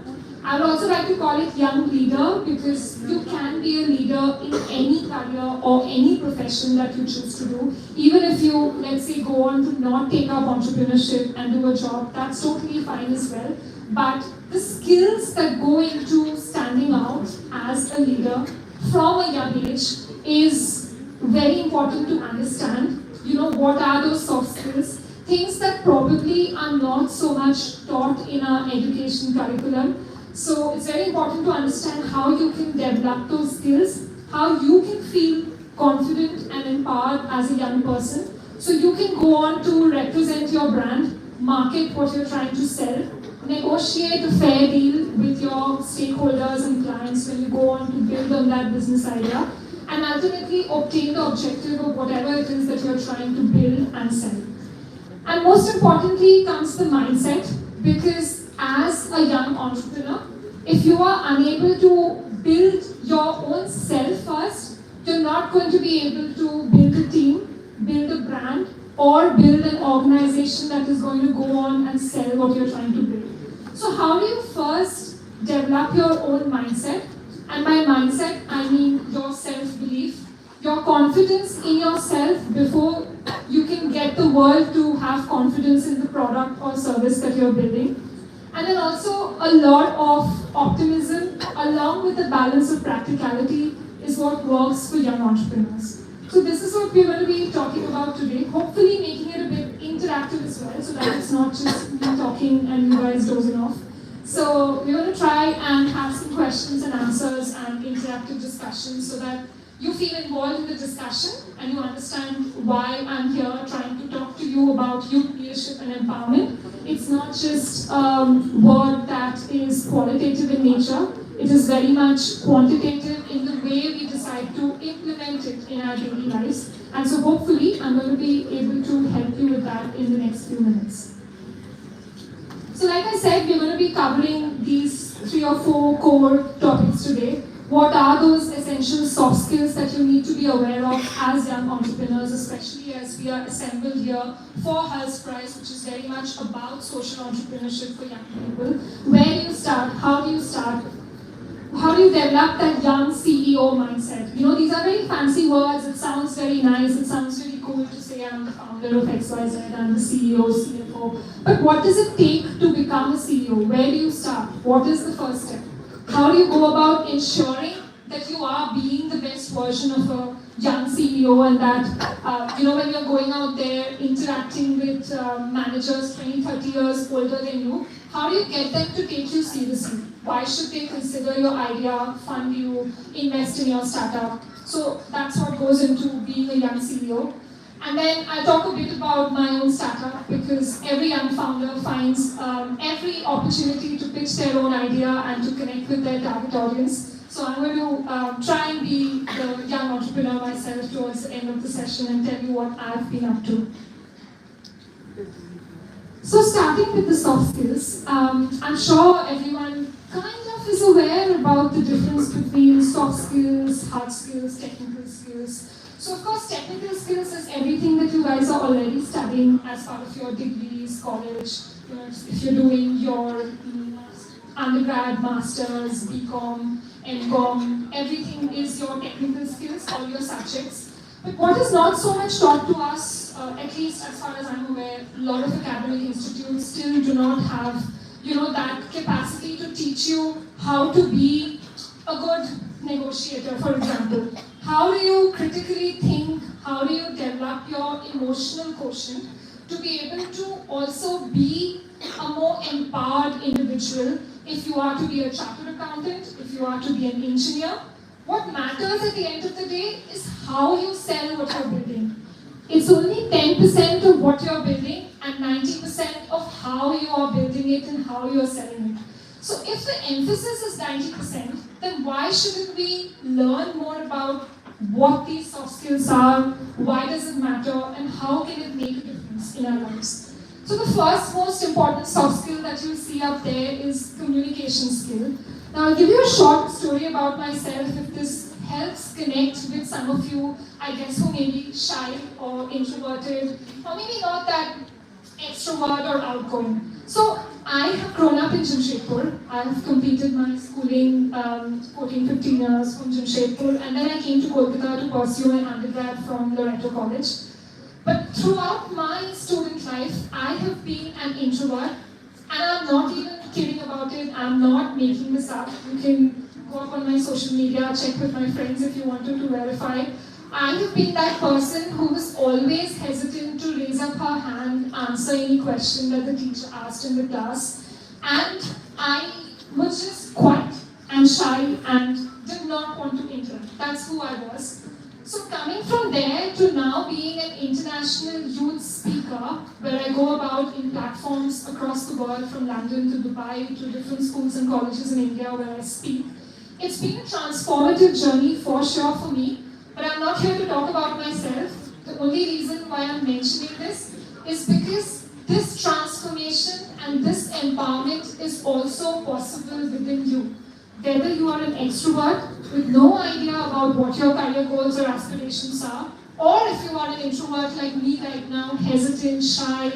Speaker 7: I would also like to call it young leader because you can be a leader in any career or any profession that you choose to do. Even if you, let's say, go on to not take up entrepreneurship and do a job, that's totally fine as well. But the skills that go into standing out as a leader from a young age is very important to understand. You know, what are those soft skills? Things that probably are not so much taught in our education curriculum. So it's very important to understand how you can develop those skills, how you can feel confident and empowered as a young person. So you can go on to represent your brand, market what you're trying to sell, negotiate a fair deal with your stakeholders and clients when you go on to build on that business idea, and ultimately obtain the objective of whatever it is that you're trying to build and sell. And most importantly comes the mindset, because as a young entrepreneur, if you are unable to build your own self first, you're not going to be able to build a team, build a brand, or build an organization that is going to go on and sell what you're trying to build. So how do you first develop your own mindset? And by mindset, I mean your self-belief, your confidence in yourself before you can get the world to have confidence in the product or service that you're building. And then also a lot of optimism along with the balance of practicality is what works for young entrepreneurs. So this is what we're going to be talking about today, hopefully making it a bit interactive as well, so that it's not just me talking and you guys dozing off. So we're going to try and have some questions and answers and interactive discussions so that you feel involved in the discussion and you understand why I'm here trying to talk to you about youth leadership and empowerment. It's not just a word that is qualitative in nature, it is very much quantitative in the way we decide to implement it in our daily lives. And so hopefully I'm going to be able to help you with that in the next few minutes. So like I said, we're going to be covering these 3 or 4 core topics today. What are those essential soft skills that you need to be aware of as young entrepreneurs, especially as we are assembled here for Hult Prize, which is very much about social entrepreneurship for young people. Where do you start? How do you start? How do you develop that young CEO mindset? You know, these are very fancy words. It sounds very nice. It sounds really cool to say I'm the founder of XYZ, I'm the CEO, CFO. But what does it take to become a CEO? Where do you start? What is the first step? How do you go about ensuring that you are being the best version of a young CEO and that, when you're going out there interacting with managers 20, 30 years older than you, how do you get them to take you seriously? Why should they consider your idea, fund you, invest in your startup? So that's what goes into being a young CEO. And then I'll talk a bit about my own startup because every young founder finds every opportunity to pitch their own idea and to connect with their target audience. So I'm going to try and be the young entrepreneur myself towards the end of the session and tell you what I've been up to. So starting with the soft skills, I'm sure everyone kind of is aware about the difference between soft skills, hard skills, technical skills. So of course, technical skills is everything that you guys are already studying as part of your degrees, college. You know, if you're doing your undergrad, masters, BCom, MCom, everything is your technical skills, all your subjects. But what is not so much taught to us, at least as far as I'm aware, a lot of academic institutes still do not have, that capacity to teach you how to be a good negotiator, for example. How do you critically think? How do you develop your emotional quotient to be able to also be a more empowered individual if you are to be a chartered accountant, if you are to be an engineer? What matters at the end of the day is how you sell what you're building. It's only 10% of what you're building and 90% of how you are building it and how you're selling it. So if the emphasis is 90%, then why shouldn't we learn more about what these soft skills are, why does it matter, and how can it make a difference in our lives? So the first most important soft skill that you'll see up there is communication skill. Now I'll give you a short story about myself if this helps connect with some of you, I guess, who may be shy or introverted, or maybe not that extrovert or outgoing. So I have grown up in Jamshedpur. I have completed my schooling 14, 15 years from Jamshedpur, and then I came to Kolkata to pursue my undergrad from Loreto College. But throughout my student life, I have been an introvert, and I'm not even kidding about it. I'm not making this up. You can go up on my social media, check with my friends if you wanted to verify. I have been that person who was always hesitant to raise up her hand, answer any question that the teacher asked in the class. And I was just quiet and shy and did not want to interact. That's who I was. So coming from there to now being an international youth speaker, where I go about in platforms across the world, from London to Dubai to different schools and colleges in India where I speak, it's been a transformative journey for sure for me. But I'm not here to talk about myself. The only reason why I'm mentioning this is because this transformation and this empowerment is also possible within you. Whether you are an extrovert with no idea about what your career goals or aspirations are, or if you are an introvert like me right now, hesitant, shy,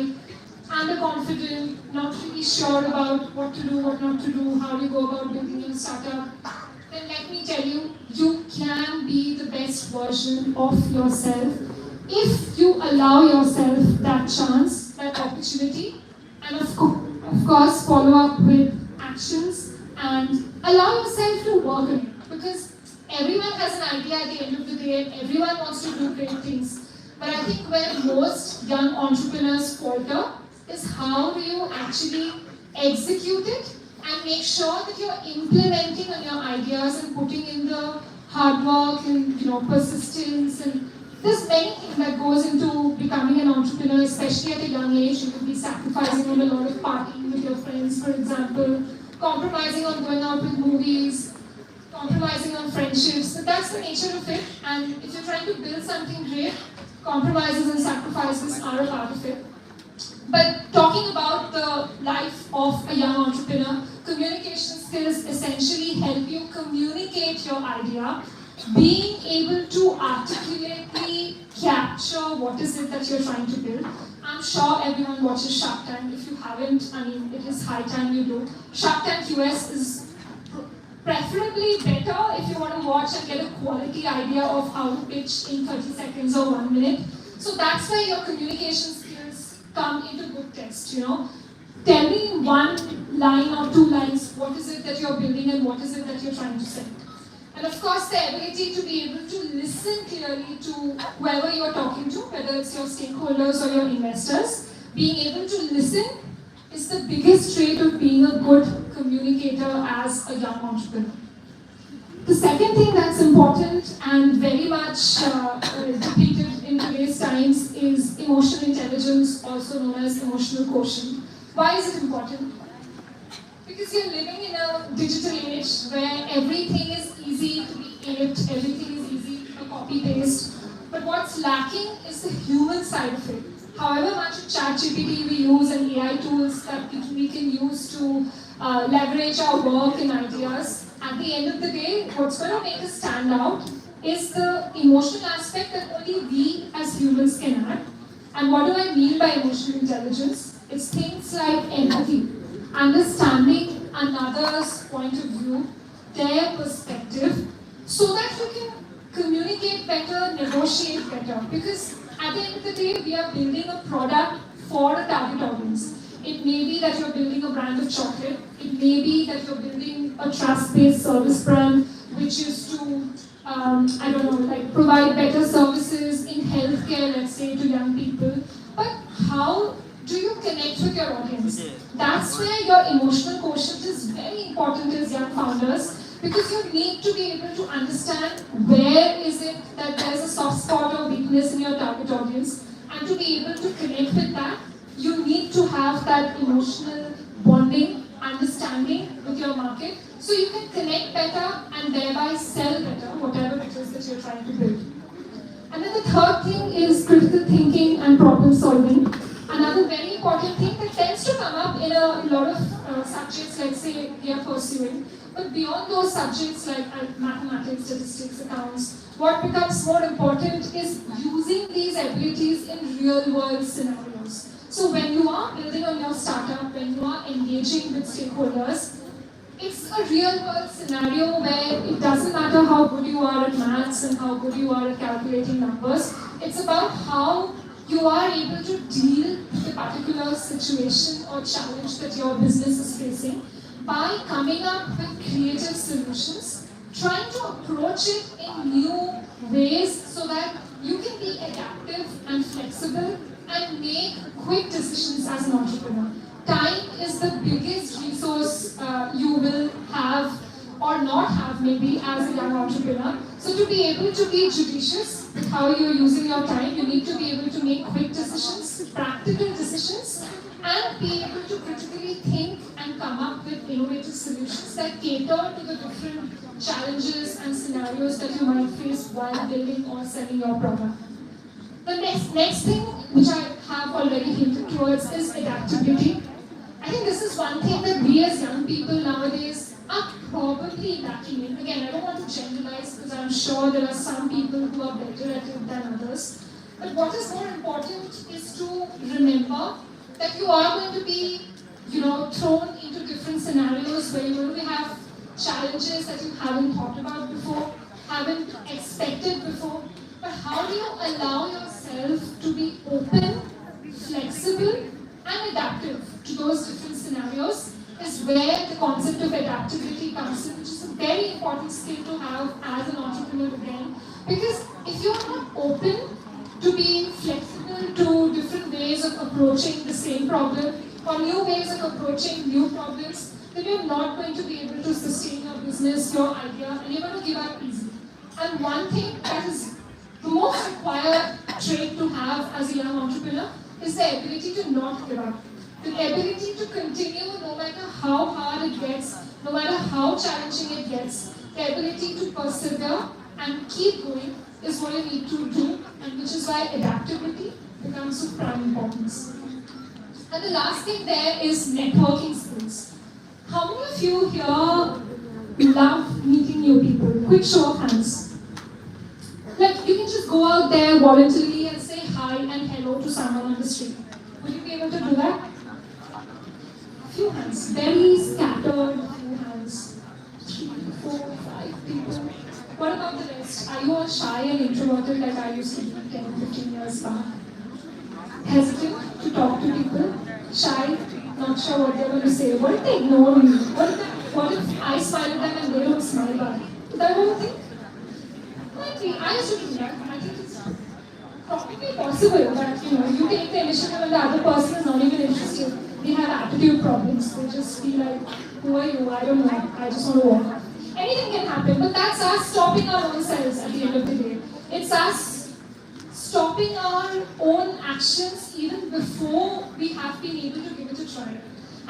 Speaker 7: underconfident, not really sure about what to do, what not to do, how do you go about building a startup, then let me tell you, you can be the best version of yourself if you allow yourself that chance, that opportunity, and of course follow up with actions and allow yourself to work on it. Because everyone has an idea at the end of the day and everyone wants to do great things. But I think where most young entrepreneurs falter is how do you actually execute it and make sure that you're implementing on your ideas and putting in the hard work and persistence, and there's many things that goes into becoming an entrepreneur, especially at a young age. You could be sacrificing on a lot of partying with your friends, for example, compromising on going out with movies, compromising on friendships. But that's the nature of it, and if you're trying to build something great, compromises and sacrifices are a part of it. But talking about the life of a young entrepreneur, communication skills essentially help you communicate your idea, being able to articulately capture what is it that you're trying to build. I'm sure everyone watches Shark Tank. If you haven't, it is high time you do. Shark Tank US is preferably better if you want to watch and get a quality idea of how to pitch in 30 seconds or 1 minute. So that's where your communication skills come into good test, Tell me in 1 line or 2 lines, what is it that you're building and what is it that you're trying to say. And of course, the ability to be able to listen clearly to whoever you're talking to, whether it's your stakeholders or your investors. Being able to listen is the biggest trait of being a good communicator as a young entrepreneur. The second thing that's important and very much repeated in today's times is emotional intelligence, also known as emotional quotient. Why is it important? Because you're living in a digital age where everything is easy to be aped, everything is easy to copy-paste. But what's lacking is the human side of it. However much of ChatGPT we use and AI tools that we can use to leverage our work and ideas, at the end of the day, what's going to make us stand out is the emotional aspect that only we as humans can add. And what do I mean by emotional intelligence? It's things like empathy, understanding another's point of view, their perspective, so that you can communicate better, negotiate better. Because at the end of the day, we are building a product for a target audience. It may be that you're building a brand of chocolate. It may be that you're building a trust-based service brand, which is to, provide better services in healthcare, let's say, to young people. But how do you connect with your audience? That's where your emotional quotient is very important as young founders, because you need to be able to understand where is it that there's a soft spot or weakness in your target audience, and to be able to connect with that, you need to have that emotional bonding, understanding with your market, so you can connect better and thereby sell better, whatever it is that you're trying to build. And then the third thing is critical thinking and problem solving. Another very important thing that tends to come up in a lot of subjects, let's say, we are pursuing. But beyond those subjects like mathematics, statistics, accounts, what becomes more important is using these abilities in real-world scenarios. So when you are building on your startup, when you are engaging with stakeholders, it's a real-world scenario where it doesn't matter how good you are at maths and how good you are at calculating numbers. It's about how you are able to deal with a particular situation or challenge that your business is facing by coming up with creative solutions, trying to approach it in new ways so that you can be adaptive and flexible and make quick decisions as an entrepreneur. Time is the biggest resource you will have or not have maybe as a young entrepreneur. So to be able to be judicious with how you're using your time, you need to be able to make quick decisions, practical decisions, and be able to critically think and come up with innovative solutions that cater to the different challenges and scenarios that you might face while building or selling your product. The next thing, which I have already hinted towards, is adaptability. I think this is one thing that we as young people nowadays are probably lacking in. Again, I don't want to generalize because I'm sure there are some people who are better at it than others. But what is more important is to remember that you are going to be, thrown into different scenarios where you're going to have challenges that you haven't thought about before, haven't expected before. But how do you allow yourself to be open, flexible, and adaptive to those different scenarios is where the concept of adaptability comes in, which is a very important skill to have as an entrepreneur again. Because if you're not open to be flexible to different ways of approaching the same problem or new ways of approaching new problems, then you're not going to be able to sustain your business, your idea, and you're going to give up easily. And one thing that is the most required trait to have as a young entrepreneur is the ability to not give up. The ability to continue no matter how hard it gets, no matter how challenging it gets. The ability to persevere and keep going is what you need to do, and which is why adaptability becomes of prime importance. And the last thing there is networking skills. How many of you here love meeting new people? Quick show of hands. Like, you can just go out there voluntarily and say hi and hello to someone on the street. Would you be able to do that? Few hands. Very scattered few hands. 3, 4, 5 people. What about the rest? Are you all shy and introverted like I used to be 10, 15 years back? Hesitant to talk to people? Shy? Not sure what they're going to say? What if they ignore me? What if I smile at them and they don't smile back? Is that what you think? I used to do that. I think it's probably possible that you take the initiative and the other person is not even interested. They have attitude problems. They just feel like, who are you? I don't know. I just want to walk. Anything can happen, but that's us stopping our own selves at the end of the day. It's us stopping our own actions even before we have been able to give it a try.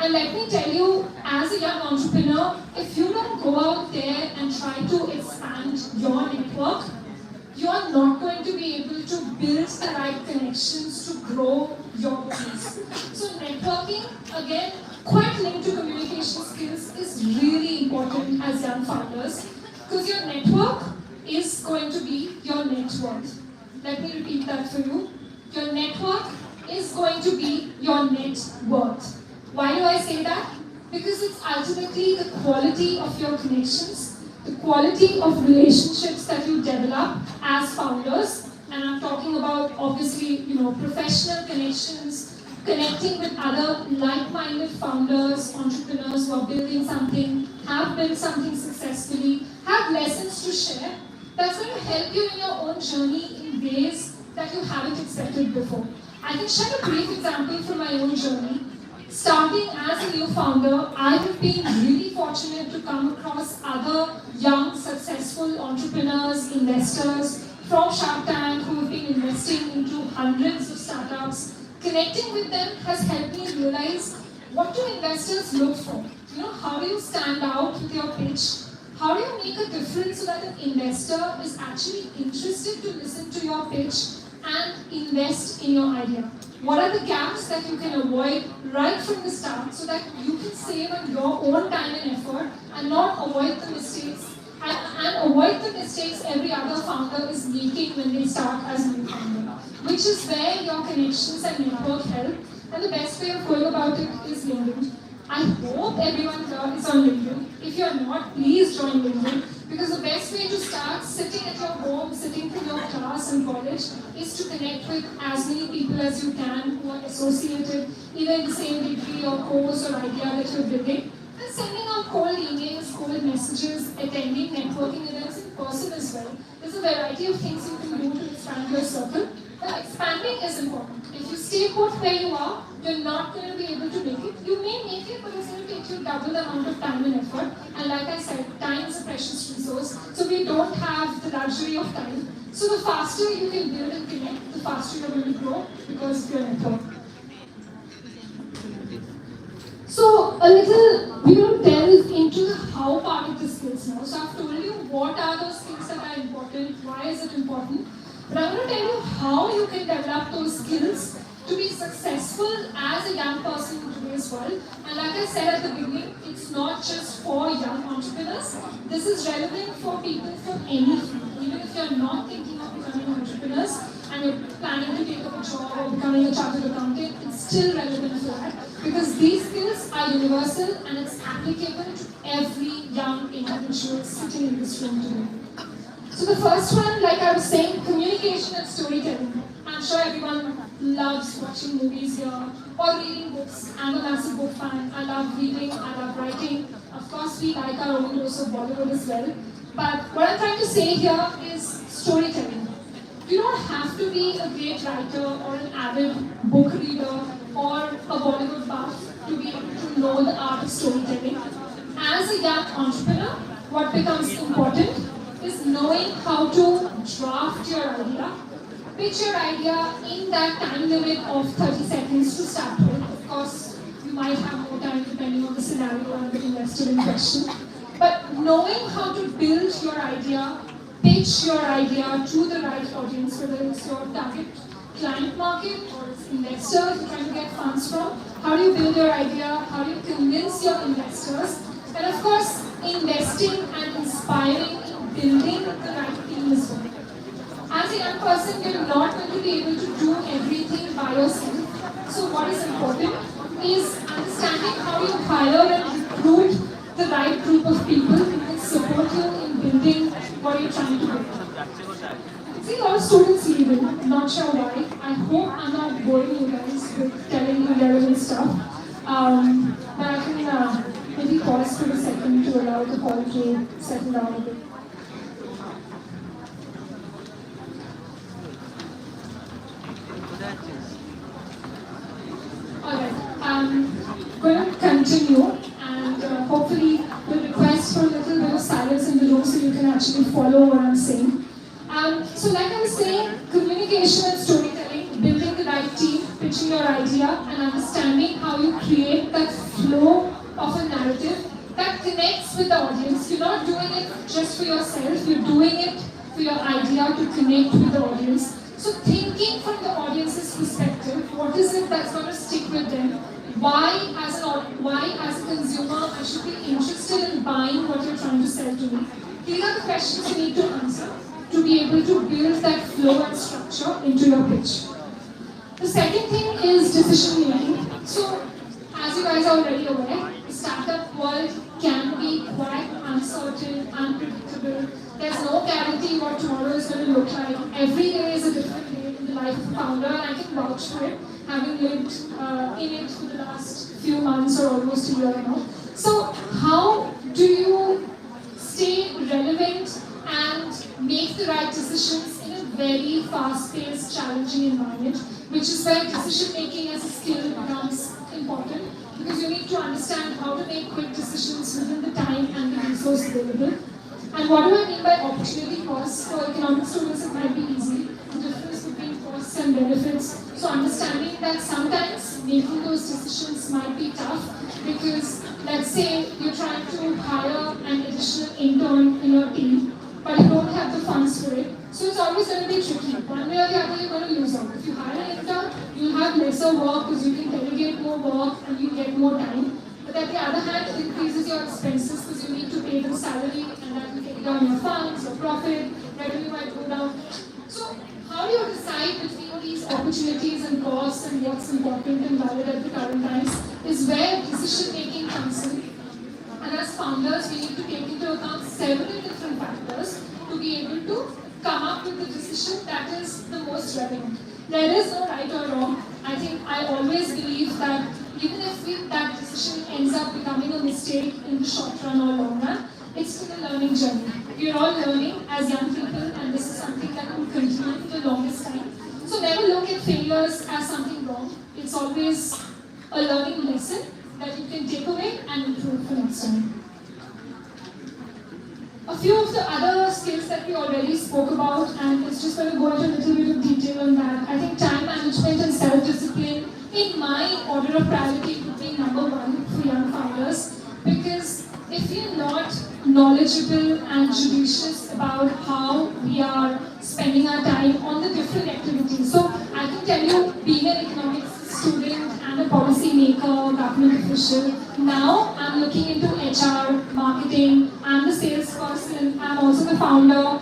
Speaker 7: And let me tell you, as a young entrepreneur, if you don't go out there and try to expand your network, you are not going to be able to build the right connections to grow your business. So networking, again, quite linked to communication skills, is really important as young founders, because your network is going to be your net worth. Let me repeat that for you. Your network is going to be your net worth. Why do I say that? Because it's ultimately the quality of your connections, the quality of relationships that you develop as founders, and I'm talking about obviously, professional connections, connecting with other like-minded founders, entrepreneurs who are building something, have built something successfully, have lessons to share. That's going to help you in your own journey in ways that you haven't expected before. I can share a brief example from my own journey. Starting as a new founder, I have been really fortunate to come across other young, successful entrepreneurs, investors from Shark Tank who have been investing into hundreds of startups. Connecting with them has helped me realize what do investors look for. How do you stand out with your pitch? How do you make a difference so that an investor is actually interested to listen to your pitch and invest in your idea? What are the gaps that you can avoid right from the start so that you can save on your own time and effort and not avoid the mistakes and avoid the mistakes every other founder is making when they start as a new founder, which is where your connections and network help. And the best way of going about it is LinkedIn. I hope everyone here is on LinkedIn. If you're not, please join LinkedIn, because the best way to start sitting at your home, sitting in your class in college, is to connect with as many people as you can who are associated either in the same degree or course or idea that you're building, and sending out cold emails, cold messages, attending networking events in person as well. There's a variety of things you can do to expand your circle. But expanding is important. If you stay put where you are, you're not going to be able to make it. You may make it, but it's going to take you double the amount of time and effort. And like I said, time is a precious resource. So we don't have the luxury of time. So the faster you can build and connect, the faster you're going to grow because of your network. So a little, we're going to delve into the how part of the skills now. So I've told you what are those skills that are important, why is it important. But I'm going to tell you how you can develop those skills to be successful as a young person in today's world. And like I said at the beginning, it's not just for young entrepreneurs. This is relevant for people from any field. Even if you're not thinking of becoming entrepreneurs and you're planning to take up a job or becoming a chartered accountant, it's still relevant for that. Because these skills are universal and it's applicable to every young individual sitting in this room today. So the first one, like I was saying, communication and storytelling. I'm sure everyone loves watching movies here or reading books. I'm a massive book fan. I love reading, I love writing. Of course, we like our own dose of Bollywood as well. But what I'm trying to say here is storytelling. You don't have to be a great writer or an avid book reader or a Bollywood buff to be able to know the art of storytelling. As a young entrepreneur, what becomes important is knowing how to draft your idea, pitch your idea in that time limit of 30 seconds to start with. Of course, you might have more time depending on the scenario and the investor in question. But knowing how to build your idea, pitch your idea to the right audience, whether it's your target client market or it's investors you're trying to get funds from, how do you build your idea, how do you convince your investors, and of course, investing and inspiring building the right team as well. As a young person, you're not going to be able to do everything by yourself. So what is important is understanding how you hire and recruit the right group of people who can support you in building what you're trying to build. I see a lot of students leaving, not sure why. I hope I'm not boring you guys with telling you relevant stuff. But I can maybe pause for a second to allow the hall to settle down a bit. Alright, I'm going to continue and hopefully we'll request for a little bit of silence in the room so you can actually follow what I'm saying. So like I was saying, communication and storytelling, building the right team, pitching your idea and understanding how you create that flow of a narrative that connects with the audience. You're not doing it just for yourself, you're doing it for your idea to connect with the audience. So thinking from the audience's perspective, what is it that's going to stick with them? Why as a consumer I should be interested in buying what you're trying to sell to me? These are the questions you need to answer to be able to build that flow and structure into your pitch. The second thing is decision making. So, as you guys are already aware, the startup world can be quite uncertain, unpredictable. There's no guarantee what tomorrow is going to look like. Every day is a different day in the life of a founder, and I can vouch for it, having lived in it for the last few months or almost a year now. So, how do you stay relevant and make the right decisions in a very fast-paced, challenging environment, which is where decision-making as a skill becomes important, because you need to understand how to make quick decisions within the time and the resource available. And what do I mean by opportunity costs? For economic students, it might be easy. The difference between costs and benefits. So understanding that sometimes making those decisions might be tough, because let's say you're trying to hire an additional intern in your team, but you don't have the funds for it. So it's always going to be tricky. One way or the other, you're going to lose out. If you hire an intern, you'll have lesser work because you can delegate more work and you get more time. But at the other hand, it increases your expenses because you need to pay them salary, and that will take down your funds, your profit, revenue might go down. So how do you decide between these opportunities and costs and what's important and valid at the current times is where decision making comes in. And as founders, we need to take into account several different factors to be able to come up with the decision that is the most relevant. There is no right or wrong. I think I always believe that even if that decision ends up becoming a mistake in the short run or long run, it's still a learning journey. We're all learning as young people, and this is something that will continue for the longest time. So never look at failures as something wrong. It's always a learning lesson that you can take away and improve for next time. A few of the other skills that we already spoke about, and it's just going to go into a little bit of detail on that. I think time management and self-discipline, in my order of priority, would be number one for young founders, because if you're not knowledgeable and judicious about how we are spending our time on the different activities. So I can tell you, being an economics student and a policy maker, government official, now I'm looking into HR, marketing, I'm the salesperson, I'm also the founder,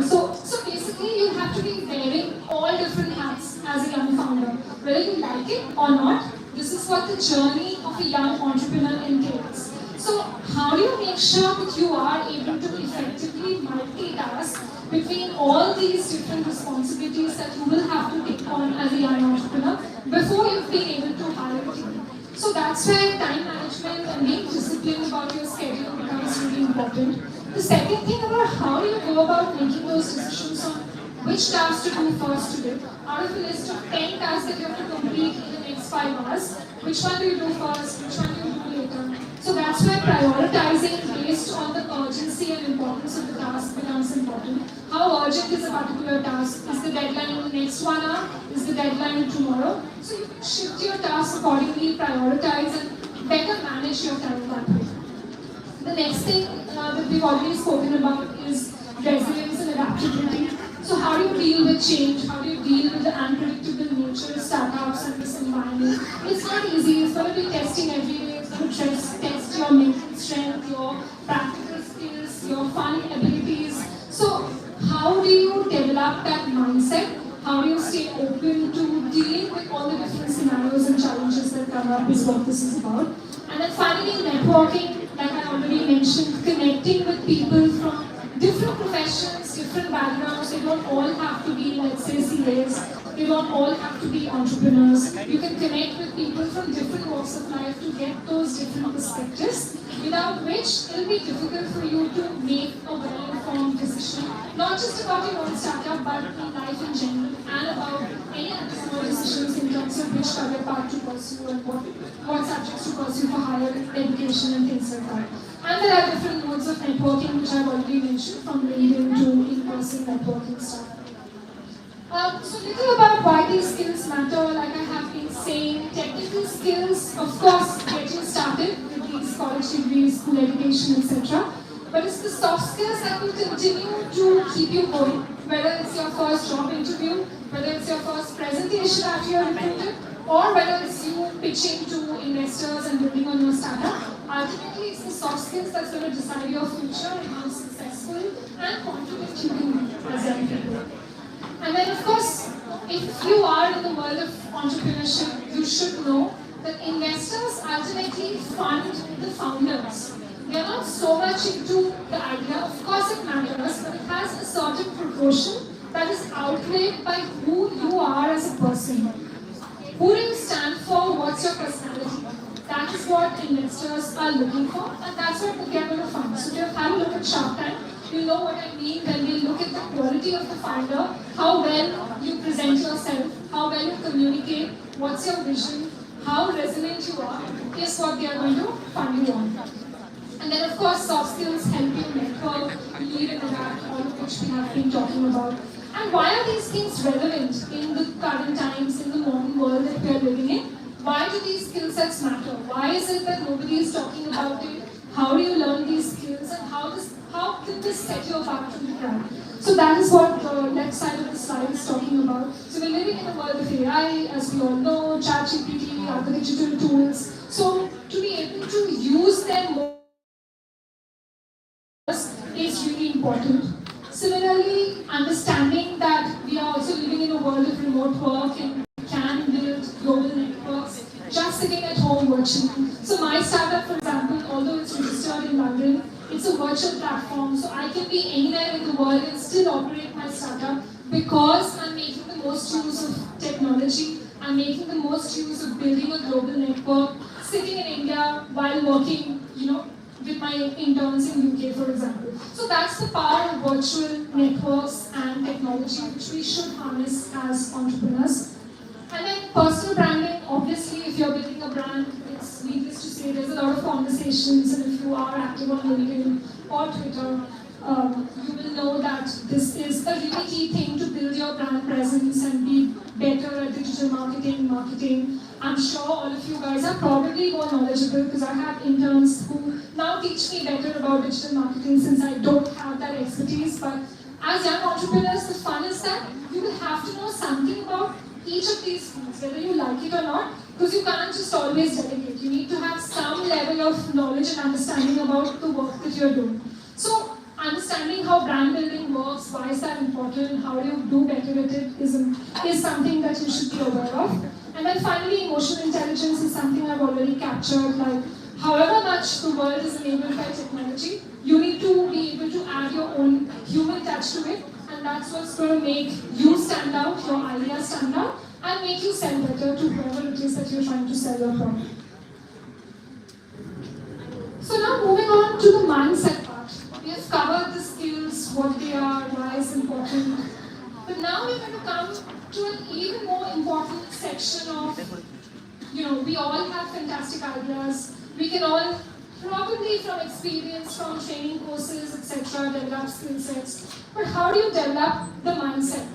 Speaker 7: so basically you have to be wearing all different hats as a young founder. Whether you like it or not, this is what the journey of a young entrepreneur entails. So how do you make sure that you are able to effectively multitask between all these different responsibilities that you will have to take on as a young entrepreneur before you've been able to hire a team? So that's where time management and being disciplined about your schedule becomes really important. The second thing about how do you go about making those decisions on which tasks to do first today. Out of a list of 10 tasks that you have to complete in the next 5 hours, which one do you do first, which one do you do later? So that's where prioritizing based on the urgency and importance of the task becomes important. How urgent is a particular task? Is the deadline in the next 1 hour? Is the deadline tomorrow? So you can shift your tasks accordingly, prioritize, and better manage your time that way. The next thing that we've already spoken about is resilience and adaptability. So how do you deal with change? How do you deal with the unpredictable nature of startups and this environment? It's not easy. It's going to be testing every day. It's going to test your mental strength, your practical skills, your fun abilities. So how do you develop that mindset? How do you stay open to dealing with all the different scenarios and challenges that come up is what this is about. And then finally, networking, like I already mentioned, connecting with people from different professions, different backgrounds. They don't all have to be, let's say, CAs. They don't all have to be entrepreneurs. You can connect with people from different walks of life to get those different perspectives, without which it will be difficult for you to make a well-informed decision, not just about your own startup, but in life in general, and about any other small decisions in terms of which career path to pursue and what subjects to pursue for higher education and things like that. And there are different modes of networking, which I've already mentioned, from LinkedIn to in-person networking stuff. So little about why these skills matter. Like I have been saying, technical skills, of course, get you started with these college degrees, school education, etc. But it's the soft skills that will continue to keep you going. Whether it's your first job interview, whether it's your first presentation after you're recruited, or whether it's you pitching to investors and building on your startup. Ultimately, it's the soft skills that's going to decide your future and how successful and confident you can be as young people. And then, of course, if you are in the world of entrepreneurship, you should know that investors ultimately fund the founders. They are not so much into the idea. Of course, it matters, but it has a certain proportion that is outweighed by who you are as a person. Who do you stand for? What's your personality? That is what investors are looking for, and that's what they are going to fund. So if you have a look at Shark Tank, you know what I mean when we look at the quality of the founder, how well you present yourself, how well you communicate, what's your vision, how resilient you are, is what they are going to fund you on. And then of course soft skills help you network, lead and adapt, all of which we have been talking about. And why are these things relevant in the current times, in the modern world that we are living in? Why do these skill sets matter? Why is it that nobody is talking about it? How do you learn these skills and how can this set you apart from the crowd? So that is what the left side of the slide is talking about. So we're living in a world of AI, as we all know, ChatGPT, other digital tools. So to be able to use them more is really important. Similarly, understanding that we are also living in a world of remote work and we can build global networks just sitting at home virtually. So my startup, for example, although it's registered in London, it's a virtual platform, so I can be anywhere in the world and still operate my startup because I'm making the most use of technology, I'm making the most use of building a global network, sitting in India while working, with my interns in UK, for example. So that's the power of virtual networks and technology, which we should harness as entrepreneurs. And then personal branding, obviously, if you're building a brand, it's needless to say there's a lot of conversations, and if you are active on LinkedIn or Twitter, you will know that this is a really key thing to build your brand presence and be better at digital marketing. I'm sure all of you guys are probably more knowledgeable because I have interns who now teach me better about digital marketing since I don't have that expertise. But as young entrepreneurs, the fun is that you will have to know something about each of these fields, whether you like it or not, because you can't just always delegate. You need to have some level of knowledge and understanding about the work that you're doing. So understanding how brand building works, why is that important, how do you do better at it is something that you should be aware of. And then finally, emotional intelligence is something I've already captured. Like, however much the world is enabled by technology, you need to be able to add your own human touch to it, and that's what's going to make you stand out, your idea stand out, and make you sell better to whoever it is that you're trying to sell your product. So now moving on to the mindset part. We have covered the skills, what they are, why it's important. But now we're going to come to an even more important section of, we all have fantastic ideas. We can all, probably from experience, from training courses, etc., develop skill sets. But how do you develop the mindset?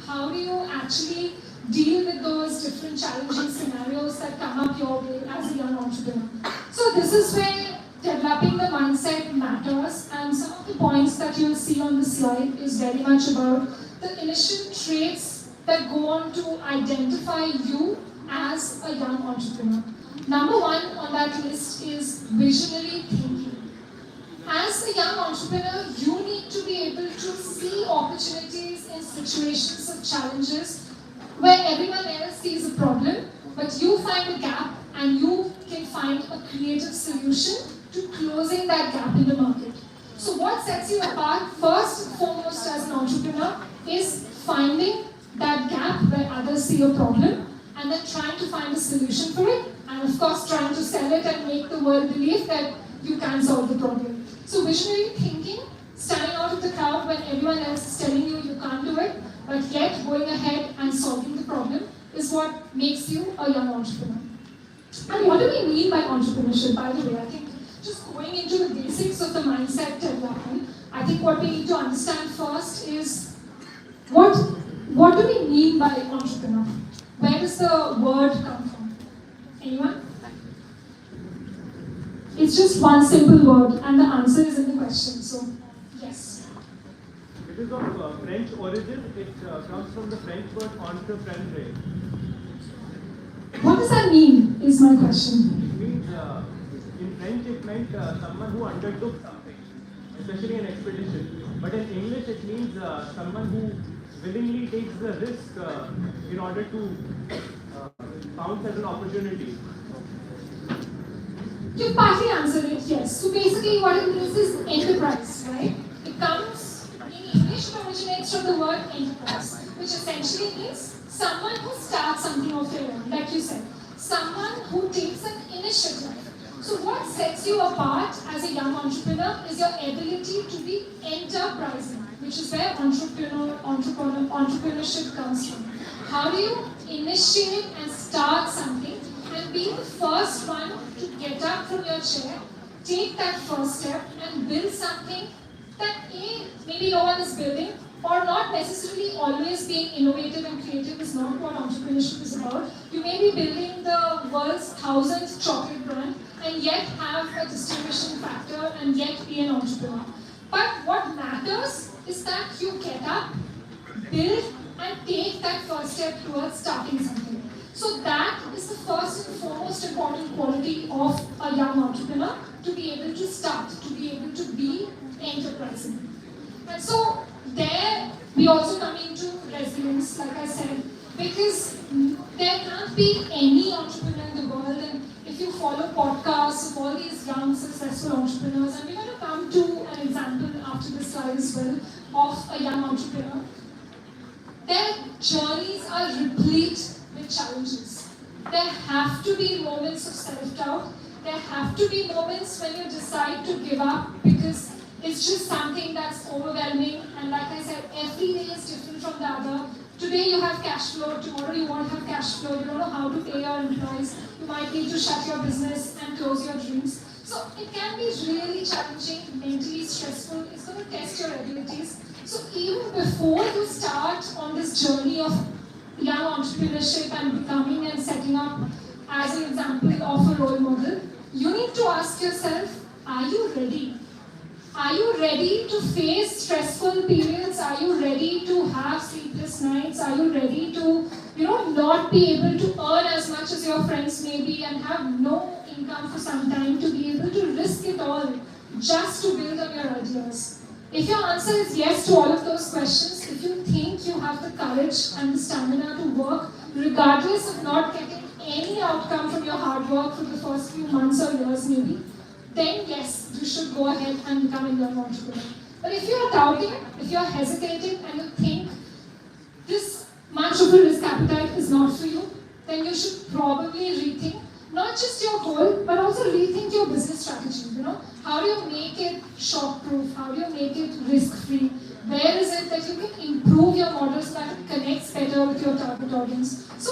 Speaker 7: How do you actually deal with those different challenging scenarios that come up your way as a young entrepreneur? So this is where developing the mindset matters, and some of the points that you'll see on the slide is very much about the initial traits that go on to identify you as a young entrepreneur. Number one on that list is visionary thinking. As a young entrepreneur, you need to be able to see opportunities in situations of challenges where everyone else sees a problem, but you find a gap and you can find a creative solution to closing that gap in the market. So what sets you apart first and foremost as an entrepreneur is finding that gap where others see a problem and then trying to find a solution for it, and of course trying to sell it and make the world believe that you can solve the problem. So visionary thinking, standing out of the crowd when everyone else is telling you you can't do it, but yet going ahead and solving the problem is what makes you a young entrepreneur. And what do we mean by entrepreneurship, by the way? I think just going into the basics of the mindset development, I think what we need to understand first is what What do we mean by entrepreneur? Where does the word come from? Anyone? It's just one simple word, and the answer is in the question. So, yes.
Speaker 8: It is of French origin. It comes from the French word entreprendre.
Speaker 7: What does that mean? Is my question.
Speaker 8: It means, in French, it meant someone who undertook something, especially an expedition. But in English, it means someone who willingly takes the risk in order to pounce at an opportunity.
Speaker 7: You partly answered it, yes. So basically what it means is enterprise, right? It comes, in English it originates from the word enterprise, which essentially means someone who starts something of their own, like you said. Someone who takes an initiative. So what sets you apart as a young entrepreneur is your ability to be enterprising, which is where entrepreneurship comes from. How do you initiate and start something and be the first one to get up from your chair, take that first step and build something that maybe no one is building, or not necessarily always being innovative and creative is not what entrepreneurship is about. You may be building the world's 1000th chocolate brand and yet have a distribution factor and yet be an entrepreneur. But what matters is that you get up, build and take that first step towards starting something. So that is the first and foremost important quality of a young entrepreneur, to be able to start, to be able to be enterprising. And so there we also come into resilience, like I said, because there can't be any entrepreneur in the world, and if you follow podcasts of all these young successful entrepreneurs, and we're going to come to an example after this slide as well of a young entrepreneur, their journeys are replete with challenges. There have to be moments of self-doubt. There have to be moments when you decide to give up because it's just something that's overwhelming, and like I said, every day is different from the other. Today you have cash flow, tomorrow you won't have cash flow, you don't know how to pay your employees, you might need to shut your business and close your dreams. So it can be really challenging, mentally stressful, it's going to test your abilities. So even before you start on this journey of young entrepreneurship and becoming and setting up as an example of a role model, you need to ask yourself, are you ready? Are you ready to face stressful periods? Are you ready to have sleepless nights? Are you ready to, not be able to earn as much as your friends maybe and have no income for some time, to be able to risk it all just to build on your ideas? If your answer is yes to all of those questions, if you think you have the courage and the stamina to work, regardless of not getting any outcome from your hard work for the first few months or years maybe, then yes, you should go ahead and become a young entrepreneur. But if you are doubting, if you are hesitating and you think this much of a risk appetite is not for you, then you should probably rethink not just your goal, but also rethink your business strategy. How do you make it shock-proof? How do you make it risk-free? Where is it that you can improve your model so that it connects better with your target audience? So